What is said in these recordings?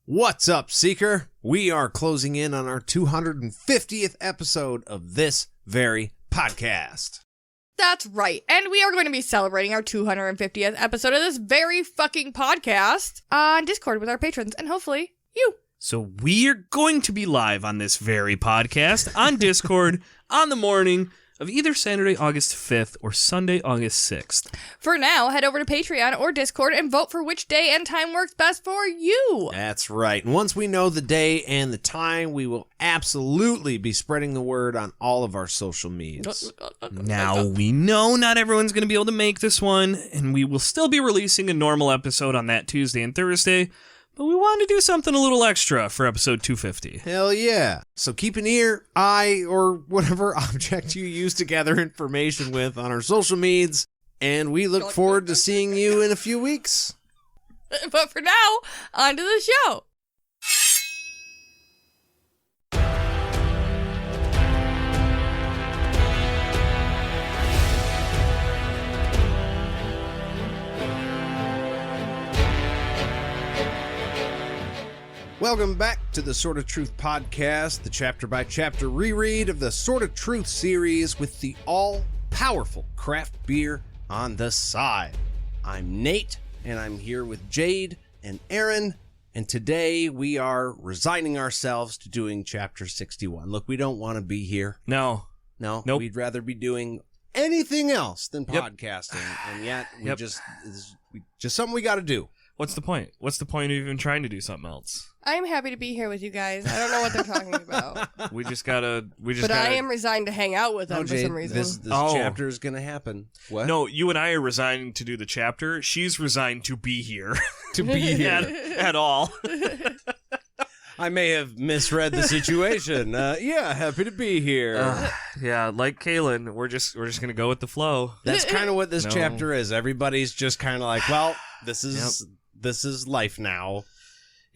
What's up, Seeker? We are closing in on our 250th episode of this very podcast. That's right. And we are going to be celebrating our 250th episode of this very fucking podcast on Discord with our patrons and hopefully you. So we're going to be live on this very podcast on Discord on the morning of either Saturday, August 5th or Sunday, August 6th. For now, head over to Patreon or Discord and vote for which day and time works best for you. That's right. And once we know the day and the time, we will absolutely be spreading the word on all of our social medias. Now, we know not everyone's going to be able to make this one, and we will still be releasing a normal episode on that Tuesday and Thursday, but we wanted to do something a little extra for episode 250. Hell yeah. So keep an ear, eye, or whatever object you use to gather information with on our social medias, and we look forward to seeing you in a few weeks. But for now, on to the show. Welcome back to the Sword of Truth podcast, the chapter-by-chapter reread of the Sword of Truth series with the all-powerful craft beer on the side. I'm Nate, and I'm here with Jade and Aaron, and today we are resigning ourselves to doing chapter 61. Look, we don't want to be here. No. Nope. We'd rather be doing anything else than podcasting, and yet it's just something we got to do. What's the point? What's the point of even trying to do something else? I'm happy to be here with you guys. I don't know what they're talking about. But I am resigned to hang out with them for some reason. This chapter is going to happen. What? No, you and I are resigning to do the chapter. She's resigned to be here. To be here. At all. I may have misread the situation. Happy to be here. Yeah, like Kahlan, we're just going to go with the flow. That's kind of what this chapter is. Everybody's just kind of like, well, this is life now.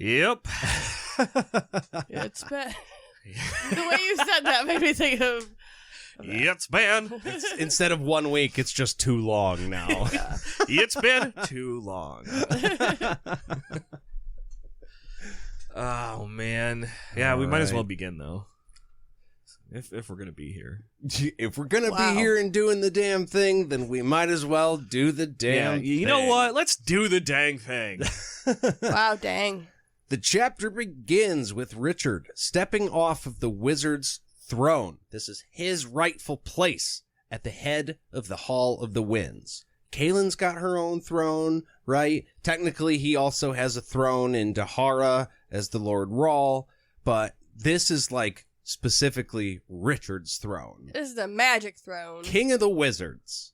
Yep. It's bad. The way you said that made me think of... It's been. Instead of 1 week, it's just too long now. It's been too long. Oh, man. Yeah, we might as well begin, though. If we're going to be here. If we're going to be here and doing the damn thing, then we might as well do the damn thing. You know what? Let's do the dang thing. Wow, dang. The chapter begins with Richard stepping off of the wizard's throne. This is his rightful place at the head of the Hall of the Winds. Kahlan's got her own throne, right? Technically, he also has a throne in Dahara as the Lord Rawl, but this is like specifically Richard's throne. This is the magic throne. King of the Wizards.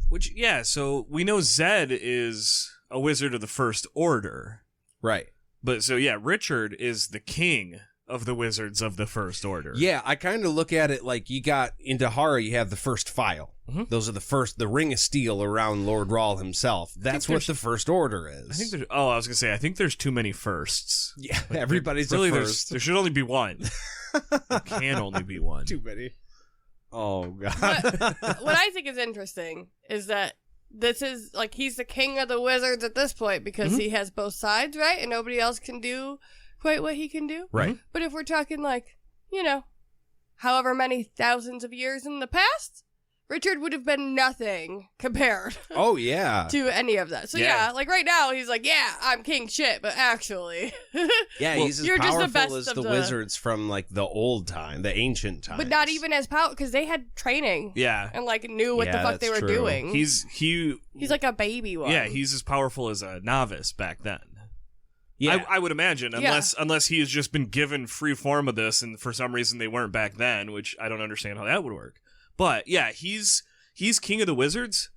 Which, yeah, so we know Zed is a wizard of the First Order. Right. But so, yeah, Richard is the king of the wizards of the First Order. Yeah, I kind of look at it like you got, in Dahara, you have the first file. Mm-hmm. Those are the Ring of Steel around Lord Rawl himself. That's what the First Order is. I think I think there's too many firsts. Yeah, like, everybody's really, a first. There should only be one. There can only be one. Too many. Oh, God. What I think is interesting is that this is, like, he's the king of the wizards at this point because he has both sides, right? And nobody else can do quite what he can do. Right. But if we're talking, like, however many thousands of years in the past, Richard would have been nothing compared. Oh, yeah. To any of that. So, yeah, like, right now, he's like, yeah, I'm king shit, but actually... yeah, he's as powerful as the wizards from, like, the old time, the ancient times. But not even as powerful, because they had training. Yeah. And, like, knew what the fuck they were doing. He's like a baby one. Yeah, he's as powerful as a novice back then. Yeah. I would imagine, unless he has just been given free form of this, and for some reason they weren't back then, which I don't understand how that would work. But yeah, he's king of the wizards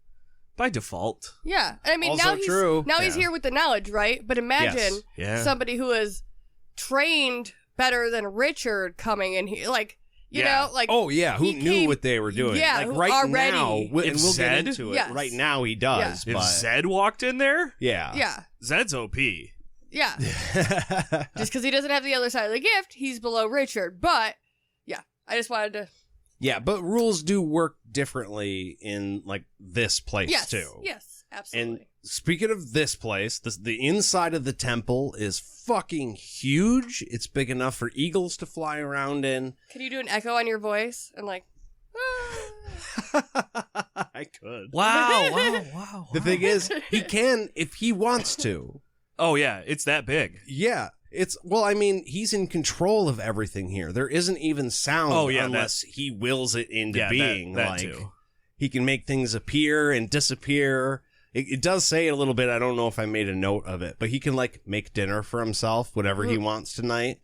by default. Yeah, I mean also now he's here with the knowledge, right? But imagine somebody who is trained better than Richard coming in here, like you know, like who knew what they were doing? Yeah, like right now, and we'll Zed, get into it. Right now, he does. If but Zed walked in there, Zed's OP. Yeah. Just because he doesn't have the other side of the gift, he's below Richard. But, yeah, I just wanted to... Yeah, but rules do work differently in, like, this place, too. Yes, Absolutely. And speaking of this place, the inside of the temple is fucking huge. It's big enough for eagles to fly around in. Can you do an echo on your voice and like? I could. Wow. The thing is, he can if he wants to. Oh, yeah, it's that big. Yeah. He's in control of everything here. There isn't even sound unless he wills it into being. That too. He can make things appear and disappear. It does say it a little bit. I don't know if I made a note of it, but he can make dinner for himself, whatever he wants tonight,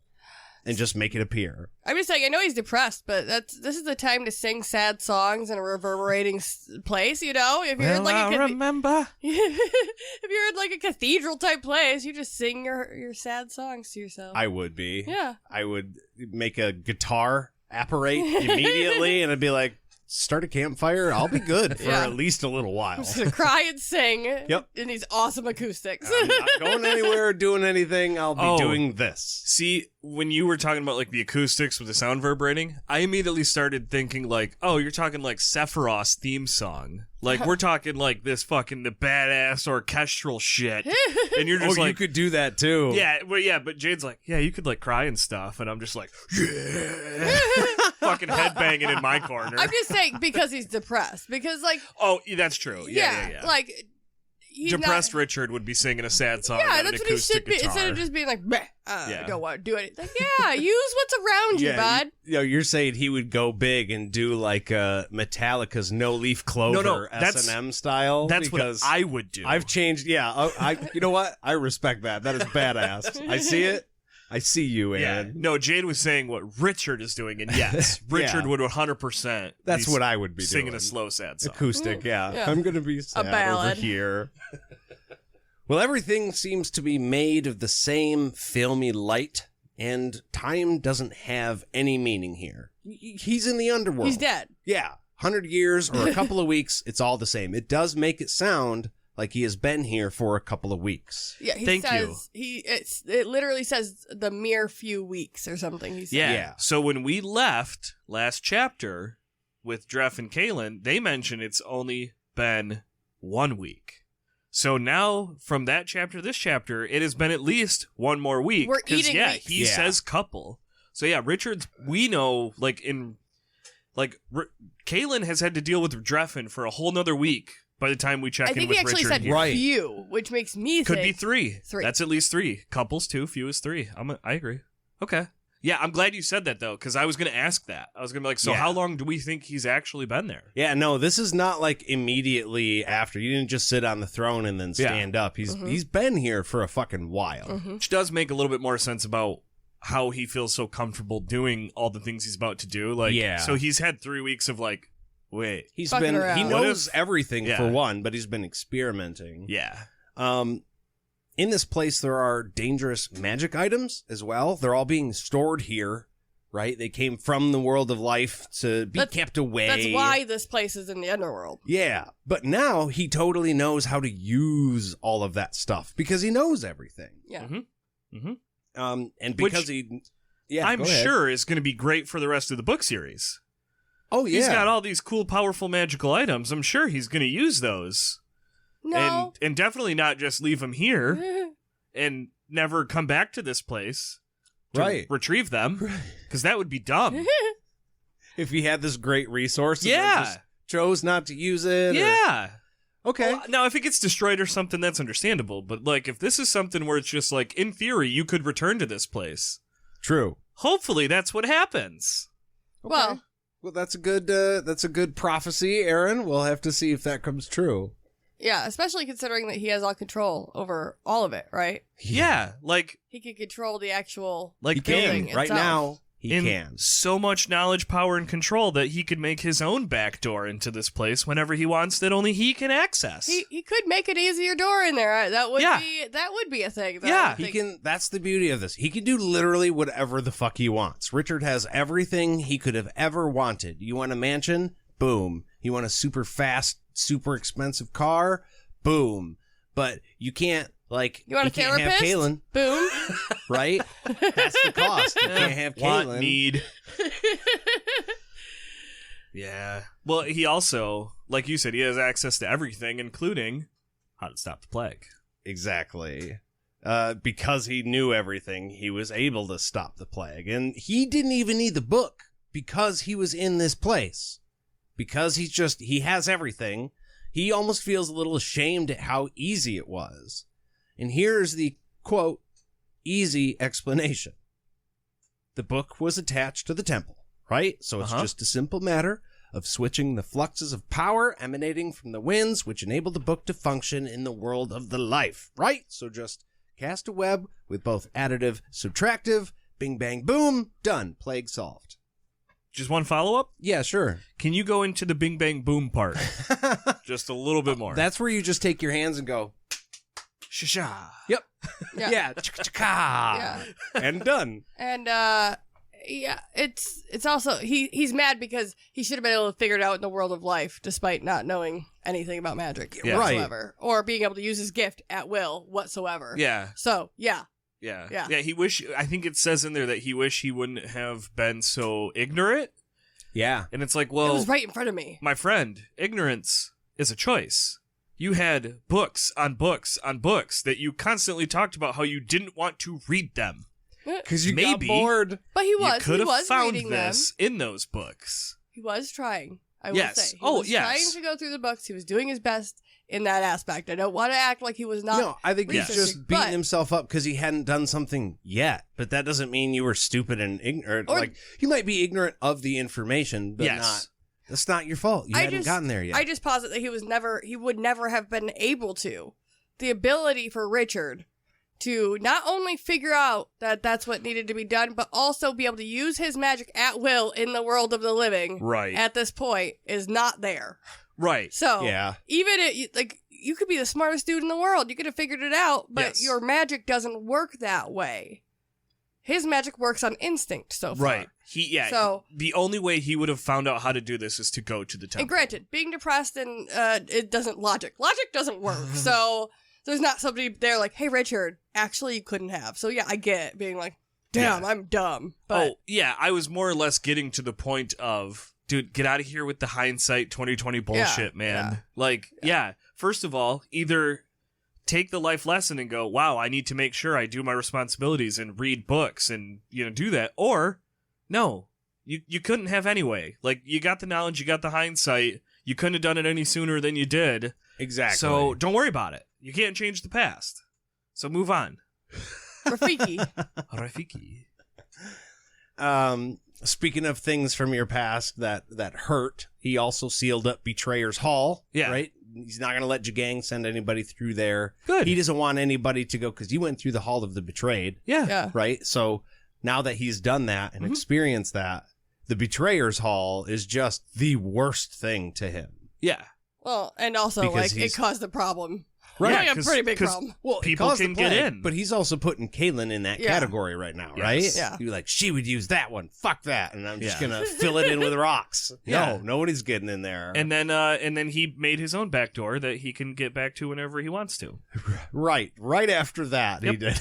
and just make it appear. I'm just saying, I know he's depressed, but this is the time to sing sad songs in a reverberating place. You know, if you're remember. If you're in like a cathedral type place, you just sing your sad songs to yourself. I would be. Yeah. I would make a guitar apparate immediately, and I'd be like, start a campfire, I'll be good for at least a little while. I'm just gonna cry and sing. Yep. In these awesome acoustics. I'm not going anywhere or doing anything. I'll be doing this. See, when you were talking about the acoustics with the sound vibrating, I immediately started thinking you're talking Sephiroth's theme song. We're talking this fucking the badass orchestral shit. And you're just you could do that too. Yeah, but Jade's you could cry and stuff, and I'm just yeah. Fucking headbanging in my corner. I'm just saying because he's depressed. Because that's true. Yeah. Depressed Richard would be singing a sad song. Yeah, on that's an what he should be. guitar. Instead of just being I don't want to do anything. Use what's around you, bud. You're saying he would go big and do Metallica's No Leaf Clover S&M style? That's what I would do. I've changed. Yeah, you know what? I respect that. That is badass. I see it. I see you, Aaron. Yeah. No, Jade was saying what Richard is doing, and yes, Richard would 100%. That's what I would be singing doing. A slow, sad song. Acoustic, yeah. I'm going to be sad ballad. over here. Well, everything seems to be made of the same filmy light, and time doesn't have any meaning here. He's in the underworld. He's dead. Yeah. 100 years or a couple of weeks, it's all the same. It does make it sound like he has been here for a couple of weeks. Yeah, it literally says the mere few weeks or something. He said. Yeah. So when we left last chapter with Dreff and Kahlan, they mentioned it's only been 1 week. So now from that chapter to this chapter, it has been at least one more week. We're eating weeks. He says couple. So yeah, Richard's, we know, Kahlan has had to deal with Dreffin for a whole nother week. By the time we check in with Richard, I think he actually said few, which makes me could think be three. That's at least 3. Couples 2, few is 3. I agree. Okay. Yeah, I'm glad you said that though, because I was going to ask that. I was going to be so how long do we think he's actually been there? Yeah, no, this is not immediately after. You didn't just sit on the throne and then stand up. He's been here for a fucking while, which does make a little bit more sense about how he feels so comfortable doing all the things he's about to do. So he's had 3 weeks of wait, he knows everything for one, but he's been experimenting. Yeah. In this place, there are dangerous magic items as well. They're all being stored here, right? They came from the world of life to be kept away. That's why this place is in the underworld. Yeah, but now he totally knows how to use all of that stuff because he knows everything. Yeah. And because I'm sure is going to be great for the rest of the book series. Oh, yeah. He's got all these cool, powerful, magical items. I'm sure he's going to use those. No. And definitely not just leave them here and never come back to this place to retrieve them. Because that would be dumb. If he had this great resource and just chose not to use it. Yeah. Okay. Well, now, if it gets destroyed or something, that's understandable. But, if this is something where it's just, in theory, you could return to this place. True. Hopefully that's what happens. Okay. Well, that's a good prophecy, Aaron. We'll have to see if that comes true. Yeah, especially considering that he has all control over all of it, right? Yeah, he can control the actual he building can. Right now. He can. So much knowledge, power, and control that he could make his own back door into this place whenever he wants that only he can access. He could make an easier door in there. That would be a thing. He can. That's the beauty of this. He can do literally whatever the fuck he wants. Richard has everything he could have ever wanted. You want a mansion? Boom. You want a super fast, super expensive car? Boom. But you can't. You want a therapist? Have Kahlan. Boom. Right? That's the cost. You can't have Kahlan. Want, need. Yeah. Well, he also, like you said, he has access to everything, including how to stop the plague. Exactly. Because he knew everything, he was able to stop the plague. And he didn't even need the book because he was in this place. Because he has everything. He almost feels a little ashamed at how easy it was. And here's the, quote, easy explanation. The book was attached to the temple, right? So it's just a simple matter of switching the fluxes of power emanating from the winds, which enable the book to function in the world of the life, right? So just cast a web with both additive, subtractive, bing, bang, boom, done, plague solved. Just one follow-up? Yeah, sure. Can you go into the bing, bang, boom part? Just a little bit more. That's where you just take your hands and go, Sha-sha. yep, Yeah. yeah, chaka-chaka, Yeah. and done. And yeah, it's also he's mad because he should have been able to figure it out in the world of life despite not knowing anything about magic Yeah. whatsoever, or being able to use his gift at will whatsoever. Yeah. So yeah. Yeah. Yeah. I think it says in there that he wished he wouldn't have been so ignorant. Yeah. And it's like, It well, was right in front of me. my friend, ignorance is a choice. You had books on books on books that you constantly talked about how you didn't want to read them. Because you Maybe got bored. But he You was could have found reading this in those books. them. He was trying. I will Yes. say. He Oh, was yes. trying to go through the books. He was doing his best in that aspect. I don't want to act like he was not. No, I think he's researching, just beating but- himself up because he hadn't done something yet. But that doesn't mean you were stupid and ignorant. Or- like, you might be ignorant of the information, but Yes. that's not your fault. You hadn't gotten there yet. I just posit that he would never have been able to. The ability for Richard to not only figure out that that's what needed to be done, but also be able to use his magic at will in the world of the living Right. at this point is not there. Right. So Yeah. even you could be the smartest dude in the world, you could have figured it out, but Yes. your magic doesn't work that way. His magic works on instinct so far. Right. So- the only way he would have found out how to do this is to go to the temple. And granted, being depressed and it doesn't logic doesn't work. So there's not somebody there like, hey Richard, actually you couldn't have. So yeah, I get being like, damn, Yeah. I'm dumb. But Oh, yeah, I was more or less getting to the point of, dude, get out of here with the hindsight 2020 bullshit, man. yeah. Like, yeah, first of all, either take the life lesson and go, wow, I need to make sure I do my responsibilities and read books and, do that. Or, no, you couldn't have anyway. Like, you got the knowledge, you got the hindsight. You couldn't have done it any sooner than you did. Exactly. So don't worry about it. You can't change the past. So move on. Rafiki. Rafiki. Speaking of things from your past that hurt, he also sealed up Betrayer's Hall. Yeah. Right? He's not going to let Jagang send anybody through there. Good. He doesn't want anybody to go because you went through the Hall of the Betrayed. Yeah. Yeah. Right? So now that he's done that and experienced that, the Betrayer's Hall is just the worst thing to him. Yeah. Well, and also Because it he's- caused a problem. Right, Like a 'cause- pretty big 'cause problem. Well, it People caused the can get plague, in. but he's also putting Kahlan in that Yeah. category right now, Yes. right? Yeah. You're like, she would use that one. Fuck that. And I'm just Yeah. going to fill it in with rocks. Yeah. No, nobody's getting in there. And then he made his own back door that he can get back to whenever he wants to. Right after that, he did.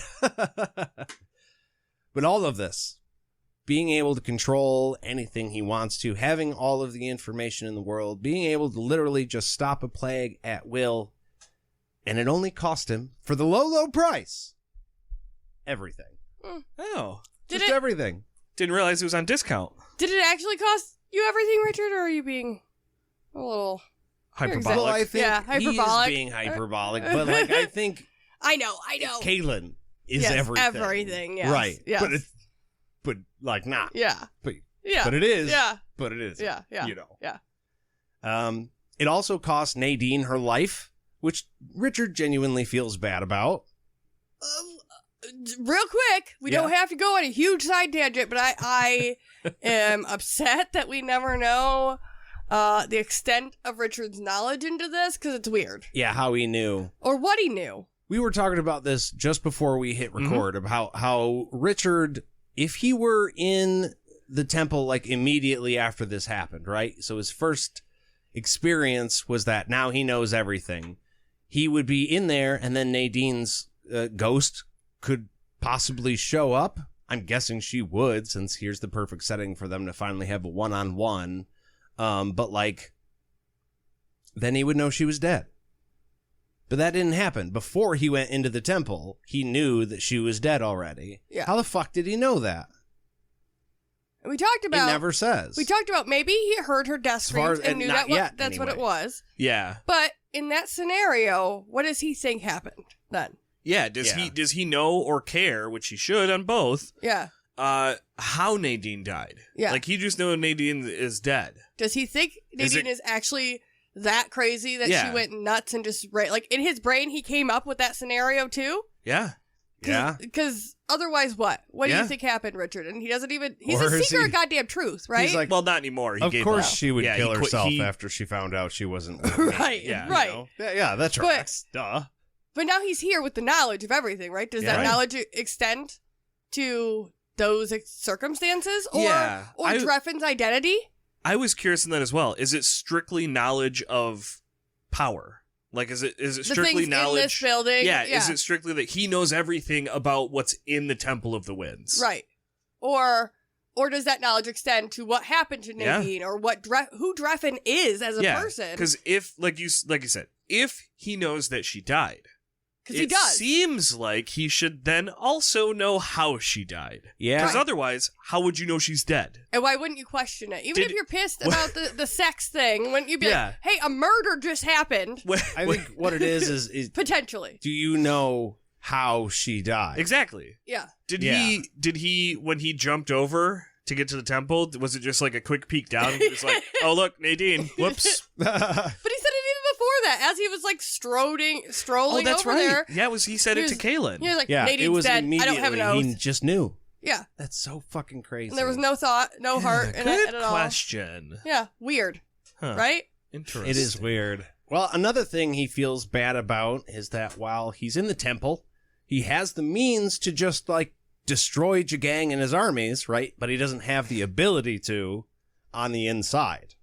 But all of this, being able to control anything he wants to, having all of the information in the world, being able to literally just stop a plague at will, and it only cost him, for the low price, everything. Oh. Did Just it everything. Didn't realize it was on discount. did it actually cost you everything, Richard, or are you being a little Hyperbolic. Well, I think Yeah, he is hyperbolic. being hyperbolic, but like I think I know. Kahlan is Yes, everything. everything, yes, Right. yes. But like not. Yeah. But Yeah. but it is. Yeah. But it is. Yeah. Yeah. You know. Yeah. It also cost Nadine her life, which Richard genuinely feels bad about. Real quick, we Yeah. don't have to go on a huge side tangent, but I am upset that we never know the extent of Richard's knowledge into this because it's weird. Yeah, how he knew. Or what he knew. We were talking about this just before we hit record of how Richard, if he were in the temple like immediately after this happened, right? So his first experience was that now he knows everything. He would be in there and then Nadine's ghost could possibly show up. I'm guessing she would, since here's the perfect setting for them to finally have a one-on-one. But like, then he would know she was dead. But that didn't happen. Before he went into the temple, he knew that she was dead already. Yeah. How the fuck did he know that? We talked about. It never says. We talked about maybe he heard her death screams and knew not yet, that's what it anyway. was. Yeah. But in that scenario, what does he think happened then? Yeah, does he know or care, which he should on both, Yeah. how Nadine died? Yeah. Like, he just knows Nadine is dead. Does he think Nadine is actually that crazy that she went nuts and just like in his brain he came up with that scenario too? Yeah. Yeah. Because otherwise, what? What do you think happened, Richard? And he doesn't even. He's a seeker of goddamn truth, right? He's like, well, not anymore. He of gave course up. she would kill herself he- after she found out she wasn't. right. Yeah. Right. You know? Yeah, that's right. Duh. But now he's here with the knowledge of everything, right? Does that knowledge extend to those circumstances, or Dreffin's identity? I was curious in that as well. Is it strictly knowledge of power? Like, is it strictly knowledge in this building? Yeah, is it strictly that he knows everything about what's in the Temple of the Winds? Right. Or does that knowledge extend to what happened to Nadine, or who Dreffin is as a person? Because if, like you said, if he knows that she died, because he does. Seems like he should then also know how she died. Yeah. Because otherwise, how would you know she's dead? And why wouldn't you question it? Even if you're pissed about the sex thing, wouldn't you be like, hey, a murder just happened? I think what it is potentially. Do you know how she died? Exactly. Yeah. Did he, when he jumped over to get to the temple, was it just like a quick peek down? And he was like, oh, look, Nadine. Whoops. But he said it even before that, as he was like strolling that's over right. there. Yeah, he said it to Kahlan. He was like, Yeah, Nadine's it was dead. I immediately. don't have an oath. He just knew. Yeah. That's so fucking crazy. And there was no thought, no heart in it at all. Good question. Yeah, weird. Huh. Right? Interesting. It is weird. Well, another thing he feels bad about is that while he's in the temple, he has the means to just, like, destroy Jagang and his armies, right? But he doesn't have the ability to on the inside.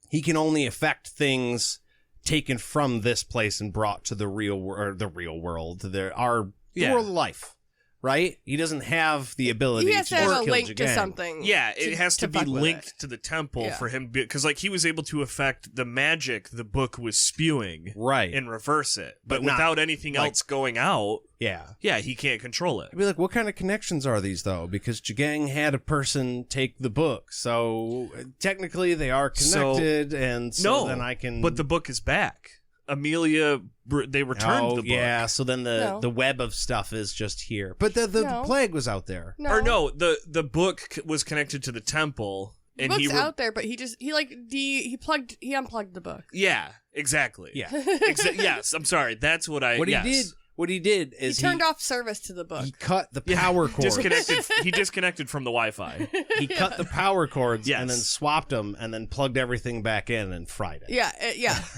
He can only affect things taken from this place and brought to the real world, the world of life, right? He doesn't have the ability he has to have kill a link Jagang. to something. Yeah, it has to be fuck with linked it. to the temple Yeah. for him, because like he was able to affect the magic the book was spewing, Right. and reverse it, But but not, without anything like- else going out. Yeah. Yeah, he can't control it. I'd be like, what kind of connections are these, though? Because Jagang had a person take the book, so technically they are connected, and so then I can... But the book is back. Amelia, they returned the book. yeah, so then No. the web of stuff is just here. But the No. plague was out there. No. Or no, the book was connected to the temple, The and book's out there, but he unplugged the book. Yeah, exactly. Yeah. Yes, I'm sorry. That's what I. What he did He is turned off service to the book. he cut the power cords. He disconnected from the Wi-Fi. He cut the power cords Yes. and then swapped them and then plugged everything back in and fried it. Yeah.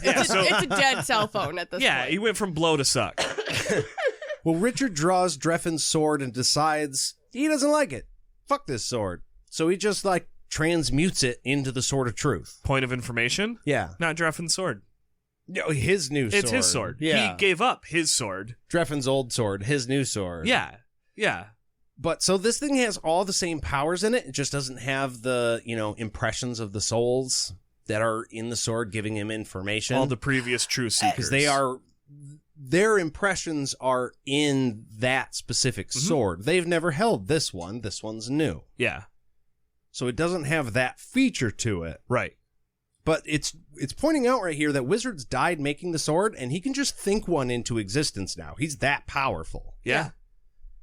It's a dead cell phone at this Yeah, point. he went from blow to suck. Well, Richard draws Dreffin's sword and decides he doesn't like it. Fuck this sword. So he just, like, transmutes it into the Sword of Truth. Point of information: Yeah. not Dreffin's sword. No, his new sword. It's his sword. Yeah. He gave up his sword. Dreffin's old sword, his new sword. Yeah. Yeah. But so this thing has all the same powers in it. It just doesn't have the, impressions of the souls that are in the sword giving him information. All the previous true seekers. Because their impressions are in that specific sword. They've never held this one. This one's new. Yeah. So it doesn't have that feature to it. Right. But it's pointing out right here that Wizards died making the sword, and he can just think one into existence now. He's that powerful. Yeah.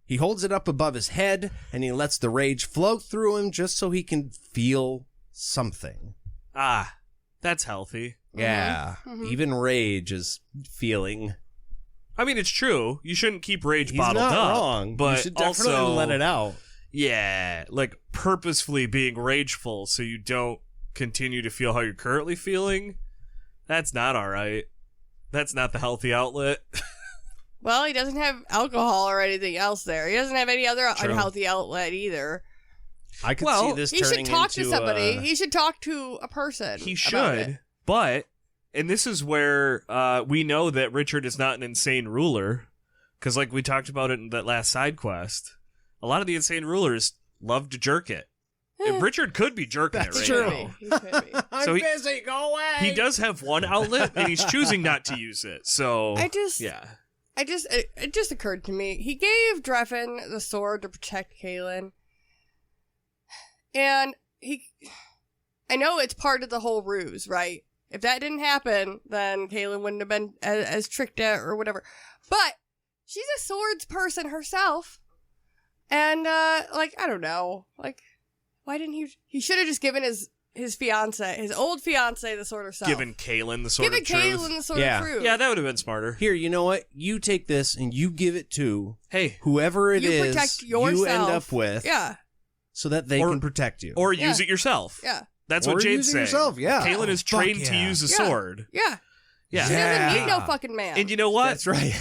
He holds it up above his head, and he lets the rage flow through him just so he can feel something. Ah, that's healthy. Yeah. Even rage is feeling. I mean, it's true. You shouldn't keep rage He's bottled not up. wrong. But you should definitely also let it out. Yeah, like purposefully being rageful so you don't continue to feel how you're currently feeling. That's not all right. That's not the healthy outlet. Well, he doesn't have alcohol or anything else there. He doesn't have any other True. unhealthy outlet either. I could see this He turning should talk to into, somebody. He should talk to a person. He about it. should, but, and this is where we know that Richard is not an insane ruler, because like we talked about it in that last side quest, a lot of the insane rulers love to jerk it. Richard could be jerking That's it right true. now. He could be. I'm So busy. Go away. He does have one outlet, and he's choosing not to use it. So It just occurred to me. He gave Dreffin the sword to protect Kahlan. And I know it's part of the whole ruse, right? If that didn't happen, then Kahlan wouldn't have been as tricked out or whatever. But she's a swords person herself. And, I don't know. Why didn't he should have just given his fiance, his old fiance, the sword herself. Given Kahlan the sword of truth. Kahlan the sword of truth. Yeah, that would have been smarter. Here, you know what? You take this and you give it to Hey. whoever it You is protect you yourself. end up with. Yeah. So that they can protect you. Or use it yourself. Yeah. That's Or what Jade's use it saying. yourself, yeah. Kahlan is Fuck trained to yeah. use a Yeah. sword. Yeah. Yeah. She doesn't need no Yeah. fucking man. And you know what? That's right.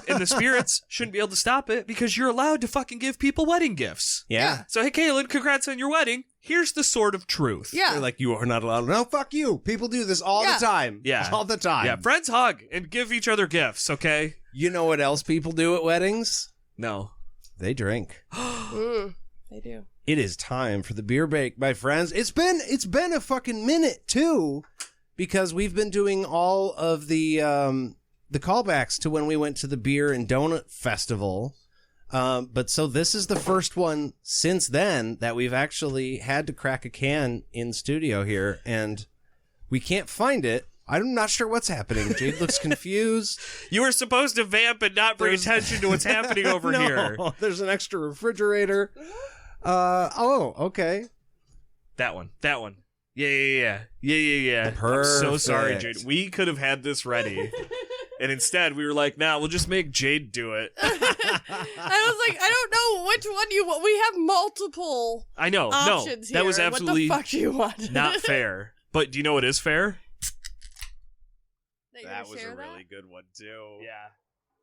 and the spirits shouldn't be able to stop it because you're allowed to fucking give people wedding gifts. Yeah. So, hey, Kahlan, congrats on your wedding. Here's the sword of truth. Yeah. They're like, you are not allowed. No, fuck you. People do this all Yeah. the time. Yeah. All the time. Yeah, friends hug and give each other gifts, okay? You know what else people do at weddings? No. They drink. They do. It is time for the beer break, my friends. It's been a fucking minute too, because we've been doing all of the callbacks to when we went to the beer and donut festival. But so this is the first one since then that we've actually had to crack a can in studio here, and we can't find it. I'm not sure what's happening. Jade looks confused. You were supposed to vamp and not bring attention to what's happening over here. There's an extra refrigerator. Okay. That one. Yeah. Perfect. I'm so sorry, Jade. We could have had this ready. And instead, we were like, nah, we'll just make Jade do it. I was like, I don't know which one you want. We have multiple I know. options No, here. that was absolutely What the fuck do you want? not fair. But do you know what is fair? That was a really good one, too. Yeah.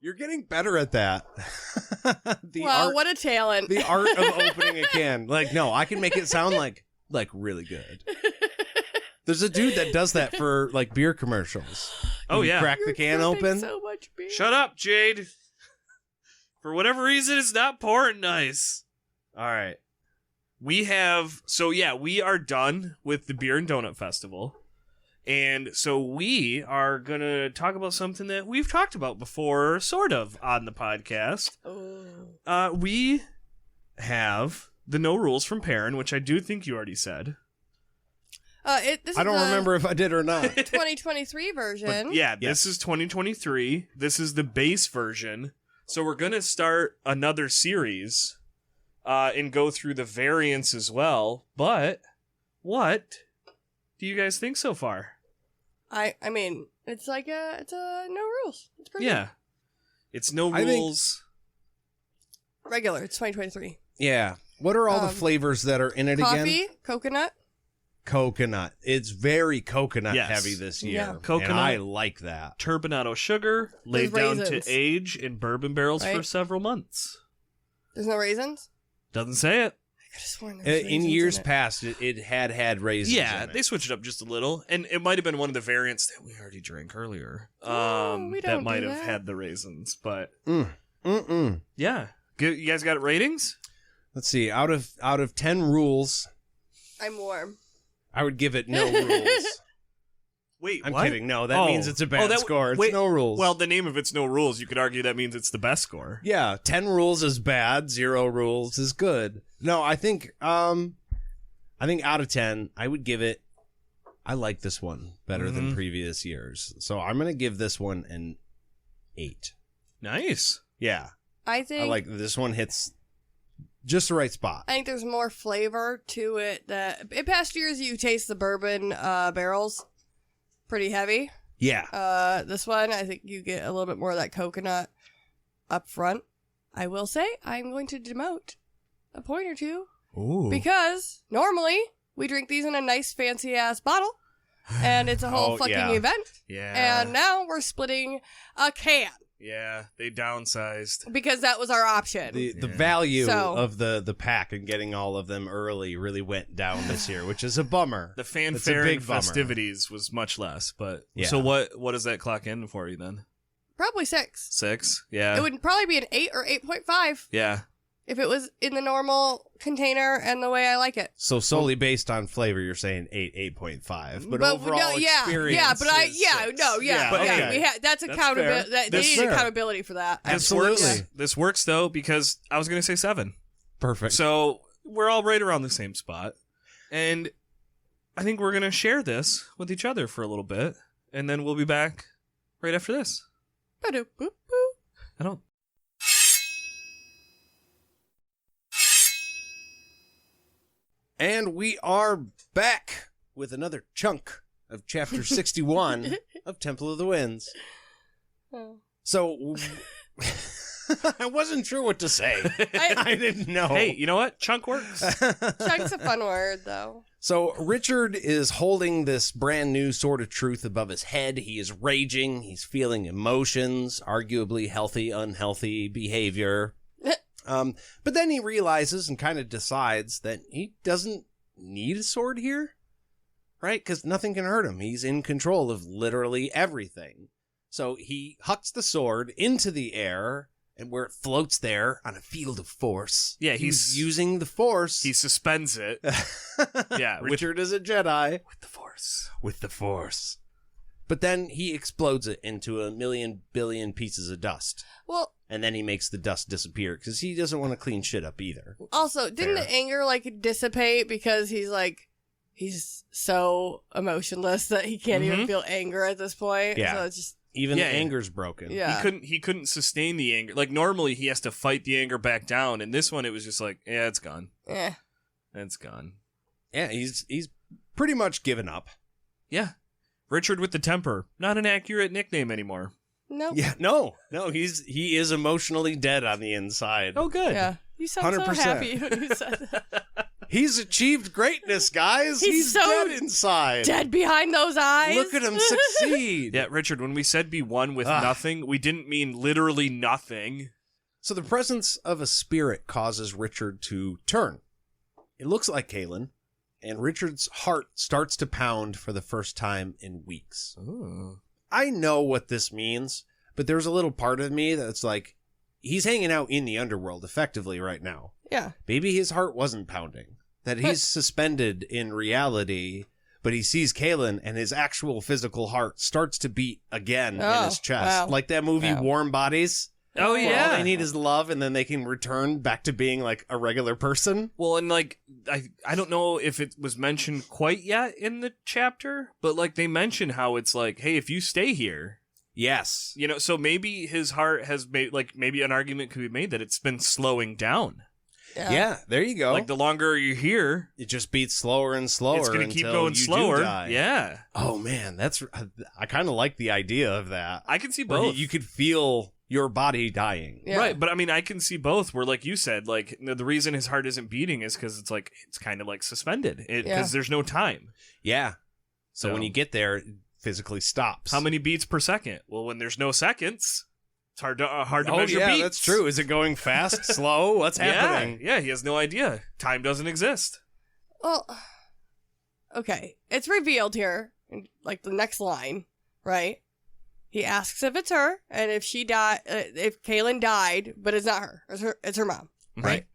You're getting better at that. What a talent. The art of opening a can. Like, no, I can make it sound like really good. There's a dude that does that for like beer commercials. Oh, You yeah. crack the can open. So much beer. Shut up, Jade. For whatever reason, it's not pouring nice. All right. We are done with the Beer and Donut Festival. And so we are going to talk about something that we've talked about before, sort of, on the podcast. Oh. We have the No Rules from Perrin, which I do think you already said. This I is don't the remember if I did or not. 2023 version. But yeah, Yes. this is 2023. This is the base version. So we're going to start another series and go through the variants as well. But what do you guys think so far? I mean, it's a no rules. It's pretty Yeah. It's no I think- rules. regular. It's 2023. Yeah. What are all the flavors that are in it Coffee, again? coconut. Coconut. It's very coconut Yes. heavy this year. Yeah. Coconut. And I like that. Turbinado sugar laid down to raisins. age in bourbon barrels for Right. several months. There's no raisins. Doesn't say it. I could have sworn there was In raisins years in it. past, it had raisins. Yeah, in it. they switched it up just a little, and it might have been one of the variants that we already drank earlier. we that don't might do have that. had the raisins, but Mm-mm. yeah. You guys got ratings? Let's see. Out of 10 rules, I'm warm. I would give it no rules. Wait, I'm what? kidding. No, that Oh. means it's a bad that- score. It's wait, no rules. Well, the name of it's no rules. You could argue that means it's the best score. yeah, 10 rules is bad. 0 rules is good. No, I think out of 10, I would give it. I like this one better than previous years, so I'm gonna give this one an 8. Nice. Yeah, I think I like this one. Hits just the right spot. I think there's more flavor to it. That in past years you taste the bourbon barrels pretty heavy. Yeah, This one I think you get a little bit more of that coconut up front. I will say I'm going to demote a point or two Ooh. because normally we drink these in a nice fancy ass bottle and it's a whole Oh, fucking yeah. event. Yeah. And now we're splitting a can Yeah, they downsized. because that was our option. the Yeah. value So- of the pack and getting all of them early really went down this year, which is a bummer. The It's a fanfare big and bummer. festivities was much less, but Yeah. so what does that clock in for you then? Probably 6. 6? Yeah. It would probably be an 8 or 8.5. Yeah. if it was in the normal container and the way I like it. So solely based on flavor, you're saying 8.5, but But overall no, yeah, experience yeah, but I, is yeah, 6. no, yeah, But yeah. okay. We had that's accountability. They That's need fair. accountability for that. Absolutely. This works though because I was going to say 7. Perfect. So we're all right around the same spot, and I think we're going to share this with each other for a little bit, and then we'll be back right after this. Ba-doop-boop-boop. I don't. And we are back with another chunk of Chapter 61 of Temple of the Winds. Oh. So, I wasn't sure what to say. I didn't know. Hey, you know what? Chunk works. Chunk's a fun word, though. So, Richard is holding this brand new sword of truth above his head. He is raging. He's feeling emotions, arguably healthy, unhealthy behavior. But then he realizes and kind of decides that he doesn't need a sword here, right? Because nothing can hurt him. He's in control of literally everything. So he hucks the sword into the air, and where it floats there on a field of force. Yeah, he's using the force. He suspends it. Yeah, Richard is a Jedi. with the Force. With the force. But then he explodes it into a million billion pieces of dust. Well, And then he makes the dust disappear because he doesn't want to clean shit up either. also, didn't Fair. the anger dissipate because he's so emotionless that he can't even feel anger at this point? Yeah. So it's just Even Yeah. the anger's broken. yeah. He couldn't sustain the anger. Like normally he has to fight the anger back down, and this one it was just like, yeah, it's gone. Eh. It's gone. Yeah, he's pretty much given up. Yeah. Richard with the temper. Not an accurate nickname anymore. Nope. Yeah, no, he is emotionally dead on the inside. Oh, good. Yeah. You sound 100%. so happy when you said that. He's achieved greatness, guys. He's so dead inside. Dead behind those eyes. Look at him succeed. Yeah, Richard, when we said be one with Ah. nothing, we didn't mean literally nothing. So the presence of a spirit causes Richard to turn. It looks like Kahlan, and Richard's heart starts to pound for the first time in weeks. Oh. I know what this means, but there's a little part of me that's like, he's hanging out in the underworld effectively right now. Yeah. Maybe his heart wasn't pounding, that he's suspended in reality, but he sees Kahlan and his actual physical heart starts to beat again in Oh, his chest. wow. Like that movie Wow. Warm Bodies. Oh, Where yeah. all they need is love, and then they can return back to being like a regular person. Well, and I don't know if it was mentioned quite yet in the chapter, but they mention how it's like, hey, if you stay here, Yes. so maybe his heart has made, maybe an argument could be made that it's been slowing down. Yeah, there you go. Like the longer you're here, It just beats slower and slower. it's going to keep until going you do slower. die. Yeah. Oh man, I kind of like the idea of that. I can see Where both. you could feel your body dying. Yeah. Right, but I mean, I can see both. Where, like you said, the reason his heart isn't beating is because it's kind of suspended because Yeah. there's no time. Yeah. So when you get there, it physically stops. How many beats per second? Well, when there's no seconds, it's hard to Oh measure yeah, beats. that's true. Is it going fast, slow? What's happening? Yeah, he has no idea. Time doesn't exist. Well, okay. It's revealed here, in, the next line, right? He asks if it's her, and if she died, if Kahlan died, but it's not her. It's her mom, right?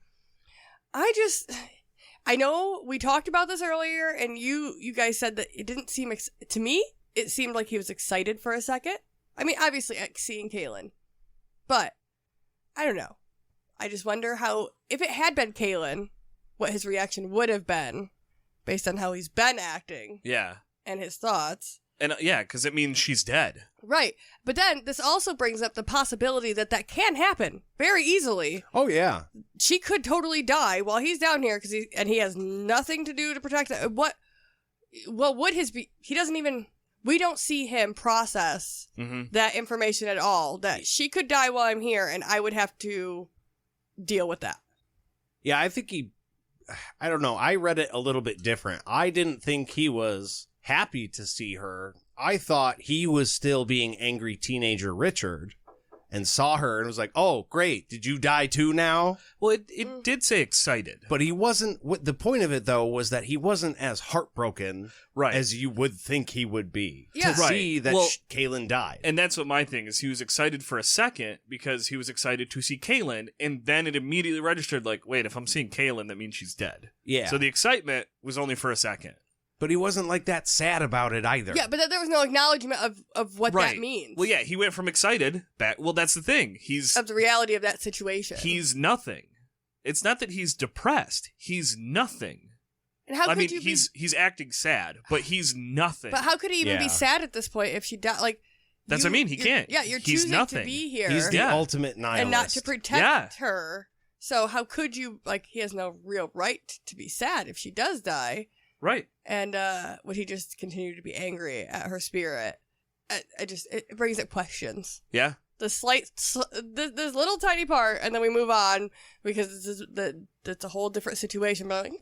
I know we talked about this earlier, and you guys said that it didn't seem, to me, it seemed like he was excited for a second. I mean, obviously, seeing Kahlan, but I don't know. I just wonder if it had been Kahlan, what his reaction would have been based on how he's been acting Yeah, and his thoughts. and because it means she's dead. Right. But then this also brings up the possibility that can happen very easily. Oh yeah. She could totally die while he's down here because he has nothing to do to protect her. What would he doesn't even, we don't see him process Mm-hmm. that information at all, that she could die while I'm here and I would have to deal with that. Yeah, I think I don't know. I read it a little bit different. I didn't think he was happy to see her. I thought he was still being angry teenager Richard, and saw her and was like, oh, great. Did you die too now? Well, it did say excited. But he wasn't, the point of it, though, was that he wasn't as heartbroken as you would think he would be to see that Kahlan died. And that's what my thing is. He was excited for a second because he was excited to see Kahlan, and then it immediately registered like, wait, if I'm seeing Kahlan, that means she's dead. Yeah. So the excitement was only for a second. But he wasn't like that sad about it either. Yeah, but there was no acknowledgement of what that means. Well, yeah, he went from excited back. Well, that's the thing. Of the reality of that situation. He's nothing. It's not that he's depressed. He's nothing. And how could he's acting sad, but he's nothing. But how could he even be sad at this point if she died? Like, that's what I mean. He can't. Yeah, you're choosing to be here. He's the ultimate nihilist. And not to protect her. So how could you, like, he has no real right to be sad if she does die. Right. And would he just continue to be angry at her spirit? It brings up questions. Yeah. This little tiny part, and then we move on because it's a whole different situation. But like,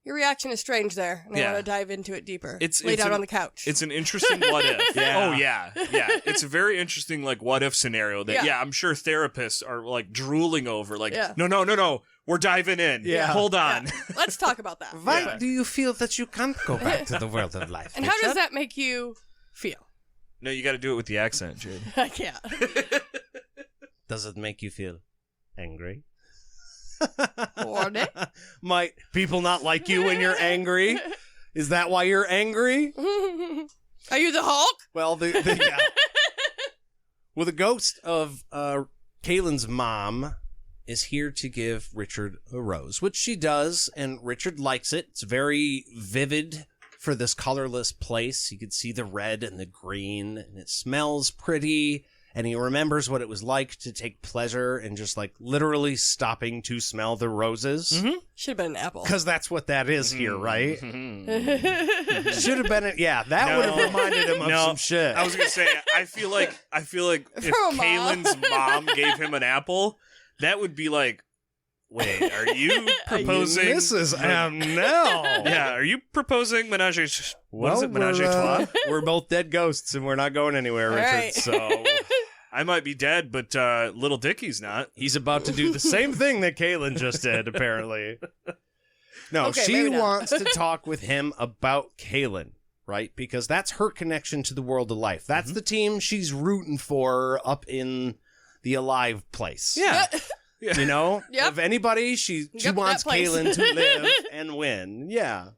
your reaction is strange there, and I want to dive into it deeper. It's laid out on the couch. It's an interesting what if. Yeah. Oh yeah. It's a very interesting like what if scenario that I'm sure therapists are like drooling over. Like no. We're diving in. Yeah. Hold on. Yeah. Let's talk about that. Why do you feel that you can't go back to the world of life? And how does that make you feel? No, you got to do it with the accent, Jade. I can't. Does it make you feel angry? Horny? Might people not like you when you're angry? Is that why you're angry? Are you the Hulk? Well, the ghost of Kahlan's mom is here to give Richard a rose, which she does, and Richard likes it. It's very vivid for this colorless place. You can see the red and the green, and it smells pretty, and he remembers what it was like to take pleasure in just like literally stopping to smell the roses. Mm-hmm. Should have been an apple. Because that's what that is here, right? Mm-hmm. Should have been that would have reminded him of some shit. I was going to say, I feel like if Kahlan's mom gave him an apple, that would be like, wait, are you proposing Mrs. Amnell? Yeah, are you proposing menage a trois? We're both dead ghosts, and we're not going anywhere, Richard. Right. So I might be dead, but little Dickie's not. He's about to do the same thing that Kahlan just did, apparently. No, okay, she wants to talk with him about Kahlan, right? Because that's her connection to the world of life. That's the team she's rooting for up in the alive place. Yeah. You know? Yep. If anybody, she wants Kahlan to live and win. Yeah.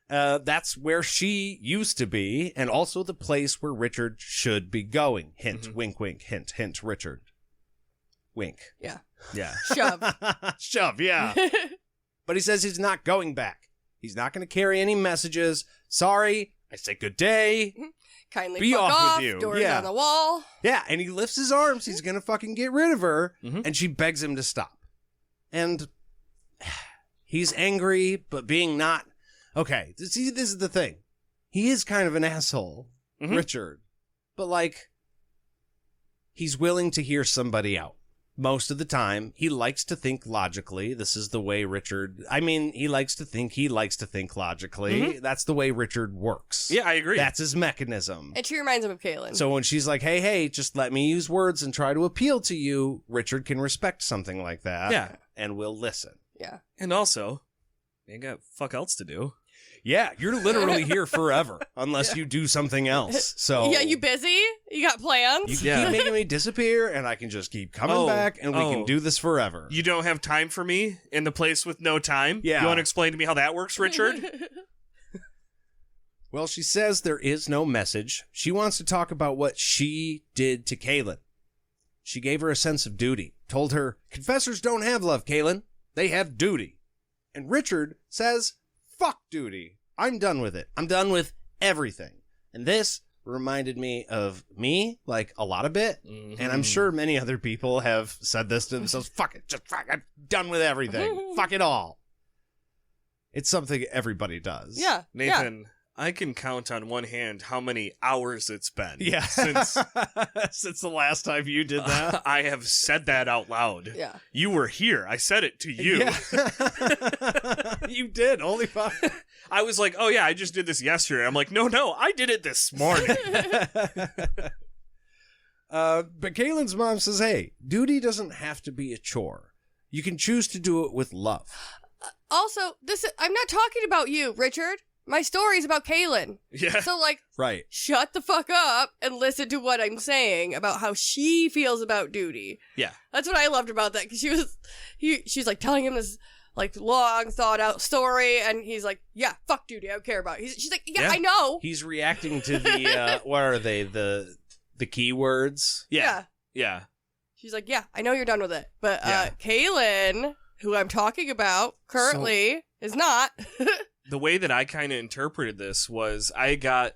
That's where she used to be, and also the place where Richard should be going. Hint, wink, wink, hint, hint, Richard. Wink. Yeah. Yeah. Shove. Shove, yeah. But he says he's not going back. He's not going to carry any messages. Sorry, I say good day. Kindly be fuck off with you. Doors on the wall. Yeah, and he lifts his arms. He's going to fucking get rid of her. And she begs him to stop. And he's angry, but being not... Okay, see, this is the thing. He is kind of an asshole, Richard. But, like, he's willing to hear somebody out. Most of the time, he likes to think logically. This is the way Richard... I mean, he likes to think logically. That's the way Richard works. Yeah, I agree. That's his mechanism. And she reminds him of Kahlan. So when she's like, hey, just let me use words and try to appeal to you, Richard can respect something like that. Yeah. And will listen. Yeah. And also, you ain't got fuck else to do. Yeah, you're literally here forever unless you do something else. So yeah, you busy? You got plans? You can keep making me disappear, and I can just keep coming back, and we can do this forever. You don't have time for me in the place with no time? Yeah. You want to explain to me how that works, Richard? Well, she says there is no message. She wants to talk about what she did to Kahlan. She gave her a sense of duty. Told her, confessors don't have love, Kahlan. They have duty. And Richard says... Fuck duty. I'm done with it. I'm done with everything. And this reminded me of me, like, a lot of bit. And I'm sure many other people have said this to themselves. Fuck it. Just fuck. I'm done with everything. Fuck it all. It's something everybody does. Yeah. Nathan, I can count on one hand how many hours it's been. Yeah. Since the last time you did that. I have said that out loud. Yeah. You were here. I said it to you. Yeah. You did. Holy fuck. I was like, oh yeah, I just did this yesterday. I'm like, no, I did it this morning. But Kahlan's mom says, hey, duty doesn't have to be a chore. You can choose to do it with love. Also, I'm not talking about you, Richard. My story's about Kahlan. Yeah. So, like, Right. shut the fuck up and listen to what I'm saying about how she feels about duty. Yeah. That's what I loved about that, because she's like telling him this like long thought out story, and he's like, yeah, fuck duty, I don't care about it. She's like, yeah, I know. He's reacting to the, what are they, the keywords? Yeah. Yeah. She's like, yeah, I know you're done with it. But Yeah. Kahlan, who I'm talking about currently, is not. The way that I kind of interpreted this was I got